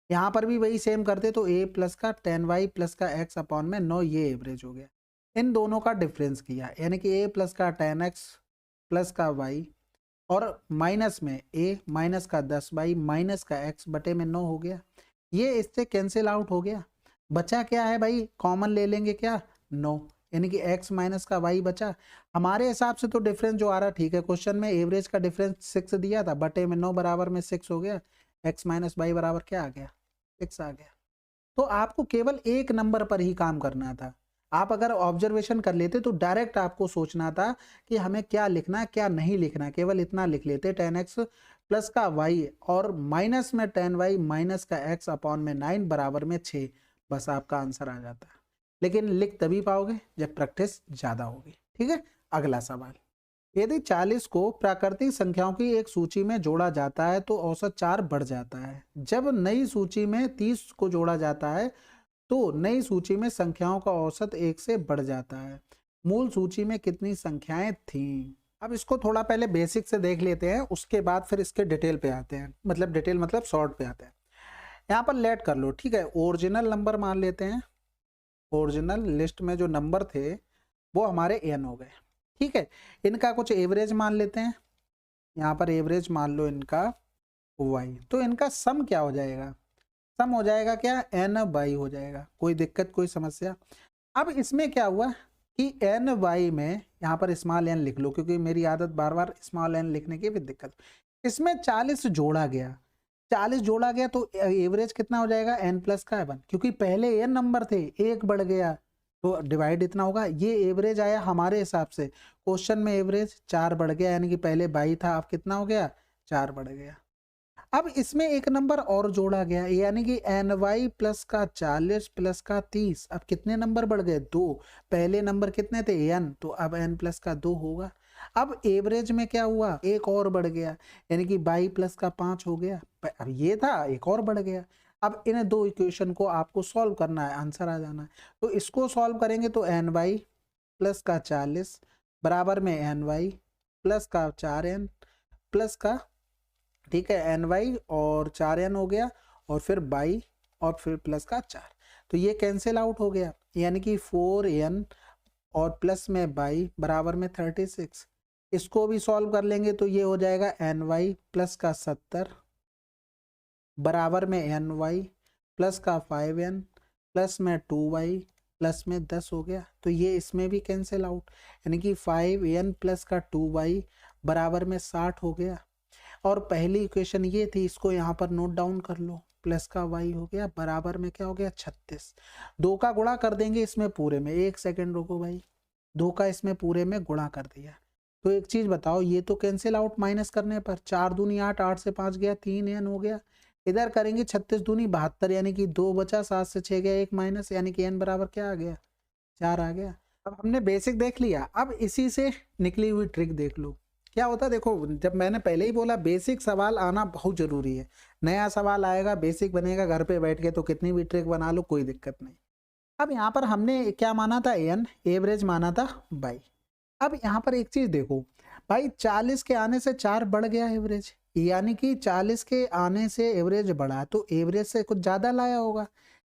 यहाँ पर भी वही सेम करते तो a प्लस का 10y प्लस का x अपॉन में 9, ये एवरेज हो गया। इन दोनों का डिफरेंस किया, यानी कि a प्लस का 10x प्लस का y और माइनस में a माइनस का 10y माइनस का x बटे में 9 हो गया। ये इससे कैंसिल आउट हो गया, बचा क्या है भाई, कॉमन ले लेंगे क्या 9, यानी कि x माइनस का y बचा। हमारे हिसाब से तो डिफरेंस जो आ रहा ठीक है, क्वेश्चन में एवरेज का डिफरेंस 6 दिया था, बटे में 9 बराबर में 6 हो गया, x माइनस y बराबर क्या आ गया 6 आ गया। तो आपको केवल एक नंबर पर ही काम करना था। आप अगर ऑब्जर्वेशन कर लेते तो डायरेक्ट आपको सोचना था कि हमें क्या लिखना है क्या नहीं लिखना है, केवल इतना लिख लेते 10x प्लस का y और माइनस में 10y माइनस का x अपॉन में 9 बराबर में 6, बस आपका आंसर आ जाता है। लेकिन लिख तभी पाओगे जब प्रैक्टिस ज़्यादा होगी। ठीक है, अगला सवाल, यदि 40 को प्राकृतिक संख्याओं की एक सूची में जोड़ा जाता है तो औसत 4 बढ़ जाता है। जब नई सूची में 30 को जोड़ा जाता है तो नई सूची में संख्याओं का औसत 1 से बढ़ जाता है। मूल सूची में कितनी संख्याएं थीं? अब इसको थोड़ा पहले बेसिक से देख लेते हैं, उसके बाद फिर इसके डिटेल पे आते हैं, मतलब डिटेल मतलब शॉर्ट पे आते हैं। यहाँ पर लेट कर लो, ठीक है, ओरिजिनल नंबर मान लेते हैं। ओरिजिनल लिस्ट में जो नंबर थे वो हमारे n हो गए। ठीक है, इनका कुछ एवरेज मान लेते हैं। यहाँ पर एवरेज मान लो इनका y, तो इनका सम क्या हो जाएगा? सम हो जाएगा क्या? n/y हो जाएगा। कोई दिक्कत, कोई समस्या? अब इसमें क्या हुआ कि n/y में यहाँ पर स्मॉल n लिख लो, क्योंकि मेरी आदत बार बार स्मॉल n लिखने की भी दिक्कत। इसमें 40 जोड़ा गया, 40 जोड़ा गया तो एवरेज कितना हो जाएगा? n प्लस का 1, क्योंकि पहले n नंबर थे, एक बढ़ गया तो डिवाइड इतना होगा। ये एवरेज आया हमारे हिसाब से, क्वेश्चन में एवरेज 4 बढ़ गया, यानी कि पहले 22 था, अब कितना हो गया? 4 बढ़ गया। अब इसमें एक नंबर और जोड़ा गया, यानी कि ny प्लस का 40 प्लस का 30। अब कितने नंबर बढ़ गए? 2। पहले नंबर कितने थे? n, तो अब n प्लस का 2 होगा। अब एवरेज में क्या हुआ? एक और बढ़ गया, यानी कि 22 प्लस का 5 हो गया। अब ये था, एक और बढ़ गया। अब इन दो इक्वेशन को आपको सॉल्व करना है, आंसर आ जाना है। तो इसको सॉल्व करेंगे तो ny प्लस का 40 बराबर में ny प्लस का 4n प्लस का, ठीक है, ny और 4n हो गया, और फिर 22 और फिर प्लस का 4, तो ये कैंसिल आउट हो गया, यानी कि 4n और प्लस में 22 बराबर में 36। इसको भी सॉल्व कर लेंगे तो ये हो जाएगा ny प्लस का 70 बराबर में ny प्लस का 5n प्लस में 2y प्लस में 10 हो गया। तो ये इसमें भी कैंसिल आउट, यानी कि 5n प्लस का 2y बराबर में 60 हो गया। और पहली इक्वेशन ये थी, इसको यहाँ पर नोट डाउन कर लो, प्लस का y हो गया बराबर में क्या हो गया? 36। 2 का गुणा कर देंगे इसमें पूरे में, एक सेकेंड रुको भाई, 2 का इसमें पूरे में गुणा कर दिया। तो एक चीज बताओ, ये तो कैंसिल आउट माइनस करने पर 4 दूनी 8, 8 से 5 गया, 3n हो गया। इधर करेंगे 36 दूनी 72, यानी कि 2 बचा, 7 से 6 गया, 1 माइनस, यानी कि n बराबर क्या आ गया? 4 आ गया। अब हमने बेसिक देख लिया, अब इसी से निकली हुई ट्रिक देख लो क्या होता है। देखो, जब मैंने पहले ही बोला बेसिक सवाल आना बहुत जरूरी है। नया सवाल आएगा, बेसिक बनेगा, घर पे बैठ के तो कितनी भी ट्रिक बना लो, कोई दिक्कत नहीं। अब यहाँ पर हमने क्या माना था? n, एवरेज माना था y। अब यहाँ पर एक चीज देखो भाई, 40 के आने से 4 बढ़ गया एवरेज, यानी कि 40 के आने से एवरेज बढ़ा, तो एवरेज से कुछ ज्यादा लाया होगा,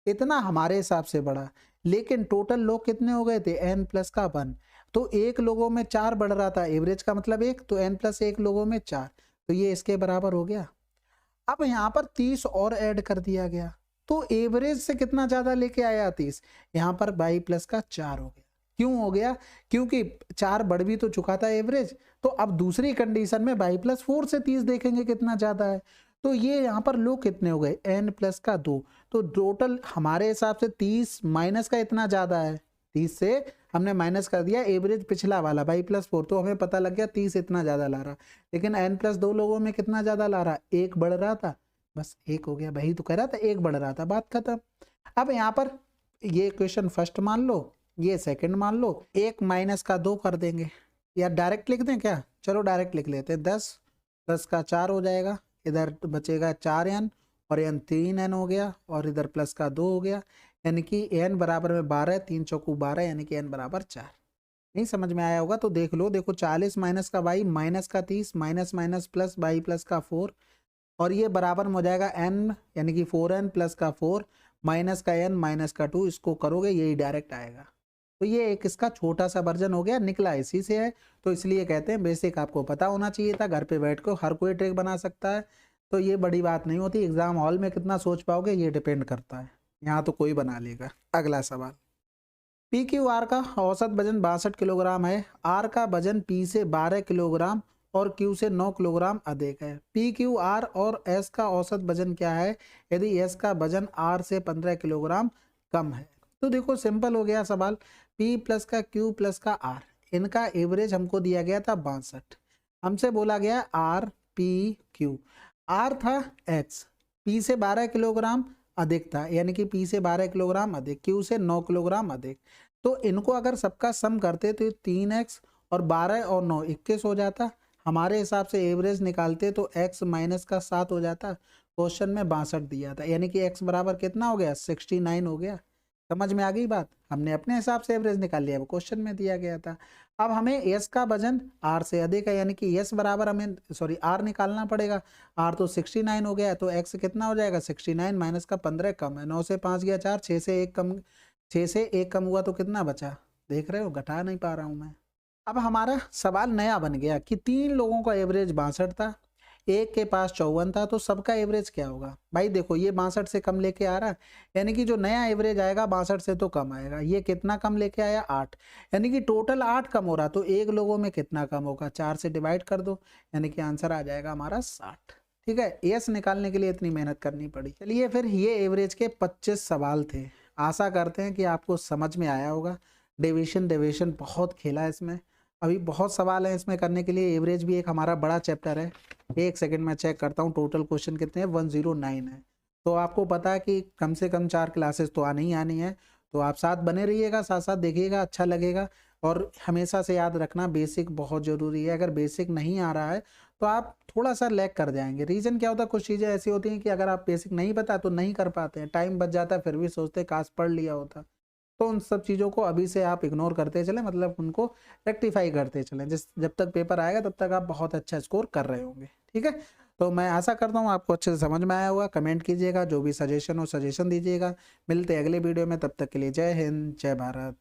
इतना हमारे हिसाब से बढ़ा। लेकिन टोटल लोग कितने हो गए थे? n प्लस का 1, तो एक लोगों में 4 बढ़ रहा था, एवरेज का मतलब 1, तो n प्लस 1 लोगों में 4, तो ये इसके बराबर हो गया। अब यहाँ पर 30 और ऐड कर दिया गया, तो एवरेज से कितना ज्यादा लेके आया? 30। यहाँ पर 22 प्लस का 4 हो गया। क्यों हो गया? क्योंकि 4 बढ़ भी तो चुका था एवरेज। तो अब दूसरी कंडीशन में 22 प्लस 4 से 30 देखेंगे कितना ज्यादा है, तो ये यहाँ पर लोग कितने हो गए? n प्लस का 2। तो टोटल हमारे हिसाब से 30 माइनस का इतना ज्यादा है, 30 से हमने माइनस कर दिया एवरेज पिछला वाला 22 प्लस 4, तो हमें पता लग गया 30 इतना ज्यादा ला रहा। लेकिन n प्लस 2 लोगों में कितना ज्यादा ला रहा? 1 बढ़ रहा था, बस 1 हो गया। वही तो कह रहा था, 1 बढ़ रहा था, बात खत्म। अब यहाँ पर ये इक्वेशन फर्स्ट मान लो, ये सेकंड मान लो, 1 माइनस का 2 कर देंगे, या डायरेक्ट लिख दें क्या? चलो डायरेक्ट लिख लेते हैं। 10 प्लस का 4 हो जाएगा, इधर बचेगा 4n और n 3n हो गया, और इधर प्लस का 2 हो गया, यानी कि n बराबर में 12, 3 चौकू 12, यानी कि n बराबर 4। नहीं समझ में आया होगा तो देख लो, देखो 40 माइनस का y माइनस का 30 माइनस माइनस प्लस 22 प्लस का 4, और ये बराबर में हो जाएगा n, यानी कि 4n प्लस का 4 माइनस का n माइनस का 2, इसको करोगे यही डायरेक्ट आएगा। तो ये एक इसका छोटा सा वर्जन हो गया, निकला इसी से है, तो इसलिए कहते हैं बेसिक आपको पता होना चाहिए था। घर पे बैठ कर हर कोई ट्रिक बना सकता है, तो ये बड़ी बात नहीं होती। एग्जाम हॉल में कितना सोच पाओगे ये डिपेंड करता है, यहाँ तो कोई बना लेगा। अगला सवाल, पी क्यू आर का औसत वजन 62 किलोग्राम है, आर का वजन पी से 12 किलोग्राम और क्यू से 9 किलोग्राम अधिक है। पी क्यू आर और एस का औसत वजन क्या है यदि एस का वजन आर से 15 किलोग्राम कम है? तो देखो सिंपल हो गया सवाल, P प्लस का Q प्लस का R, इनका एवरेज हमको दिया गया था 62, हमसे बोला गया R पी क्यू। आर था एक्स, पी से 12 किलोग्राम अधिक था, यानी कि पी से 12 किलोग्राम अधिक, क्यू से 9 किलोग्राम अधिक। तो इनको अगर सबका सम करते तो 3x और 12 और 9 21 हो जाता। हमारे हिसाब से एवरेज निकालते तो x माइनस का 7 हो जाता। क्वेश्चन में 62 दिया था, यानी कि x बराबर कितना हो गया, 69 हो गया। समझ में आ गई बात, हमने अपने हिसाब से एवरेज निकाल लिया, वो क्वेश्चन में दिया गया था। अब हमें s का वजन r से अधिक है, यानी कि s बराबर हमें r निकालना पड़ेगा। r तो 69 हो गया, तो x कितना हो जाएगा, 69 माइनस का 15 कम है, 9 से 5 गया 4, 6 से 1 कम, 6 से 1 कम हुआ तो कितना बचा, देख रहे हो, घटा नहीं पा रहा हूं मैं। अब हमारा सवाल नया बन गया कि 3 लोगों का एवरेज 62 था, एक के पास 54 था, तो सबका एवरेज क्या होगा। भाई देखो ये 62 से कम लेके आ रहा है, यानी कि जो नया एवरेज आएगा 62 से तो कम आएगा। ये कितना कम लेके आया, 8, यानी कि टोटल 8 कम हो रहा, तो एक लोगों में कितना कम होगा, 4 से डिवाइड कर दो, यानी कि आंसर आ जाएगा हमारा 60। ठीक है, एस निकालने के लिए इतनी मेहनत करनी पड़ी। चलिए फिर, ये एवरेज के 25 सवाल थे। आशा करते हैं कि आपको समझ में आया होगा। डेविएशन बहुत खेला है इसमें, अभी बहुत सवाल है इसमें करने के लिए। एवरेज भी एक हमारा बड़ा चैप्टर है। एक सेकंड में चेक करता हूँ टोटल क्वेश्चन कितने हैं, 109 है। तो आपको पता है कि कम से कम 4 क्लासेस तो आनी ही आनी है। तो आप साथ बने रहिएगा, साथ साथ देखिएगा, अच्छा लगेगा। और हमेशा से याद रखना, बेसिक बहुत ज़रूरी है। अगर बेसिक नहीं आ रहा है तो आप थोड़ा सा लैग कर जाएंगे। रीज़न क्या होता है, कुछ चीज़ें ऐसी होती हैं कि अगर आप बेसिक नहीं पता तो नहीं कर पाते हैं, टाइम बच जाता है, फिर भी सोचते काश पढ़ लिया होता। तो उन सब चीज़ों को अभी से आप इग्नोर करते चलें, मतलब उनको रेक्टिफाई करते चलें। जब तक पेपर आएगा तब तक आप बहुत अच्छा स्कोर कर रहे होंगे। ठीक है, तो मैं आशा करता हूँ आपको अच्छे से समझ में आया होगा। कमेंट कीजिएगा, जो भी सजेशन हो सजेशन दीजिएगा। मिलते हैं अगले वीडियो में, तब तक के लिए जय हिंद, जय भारत।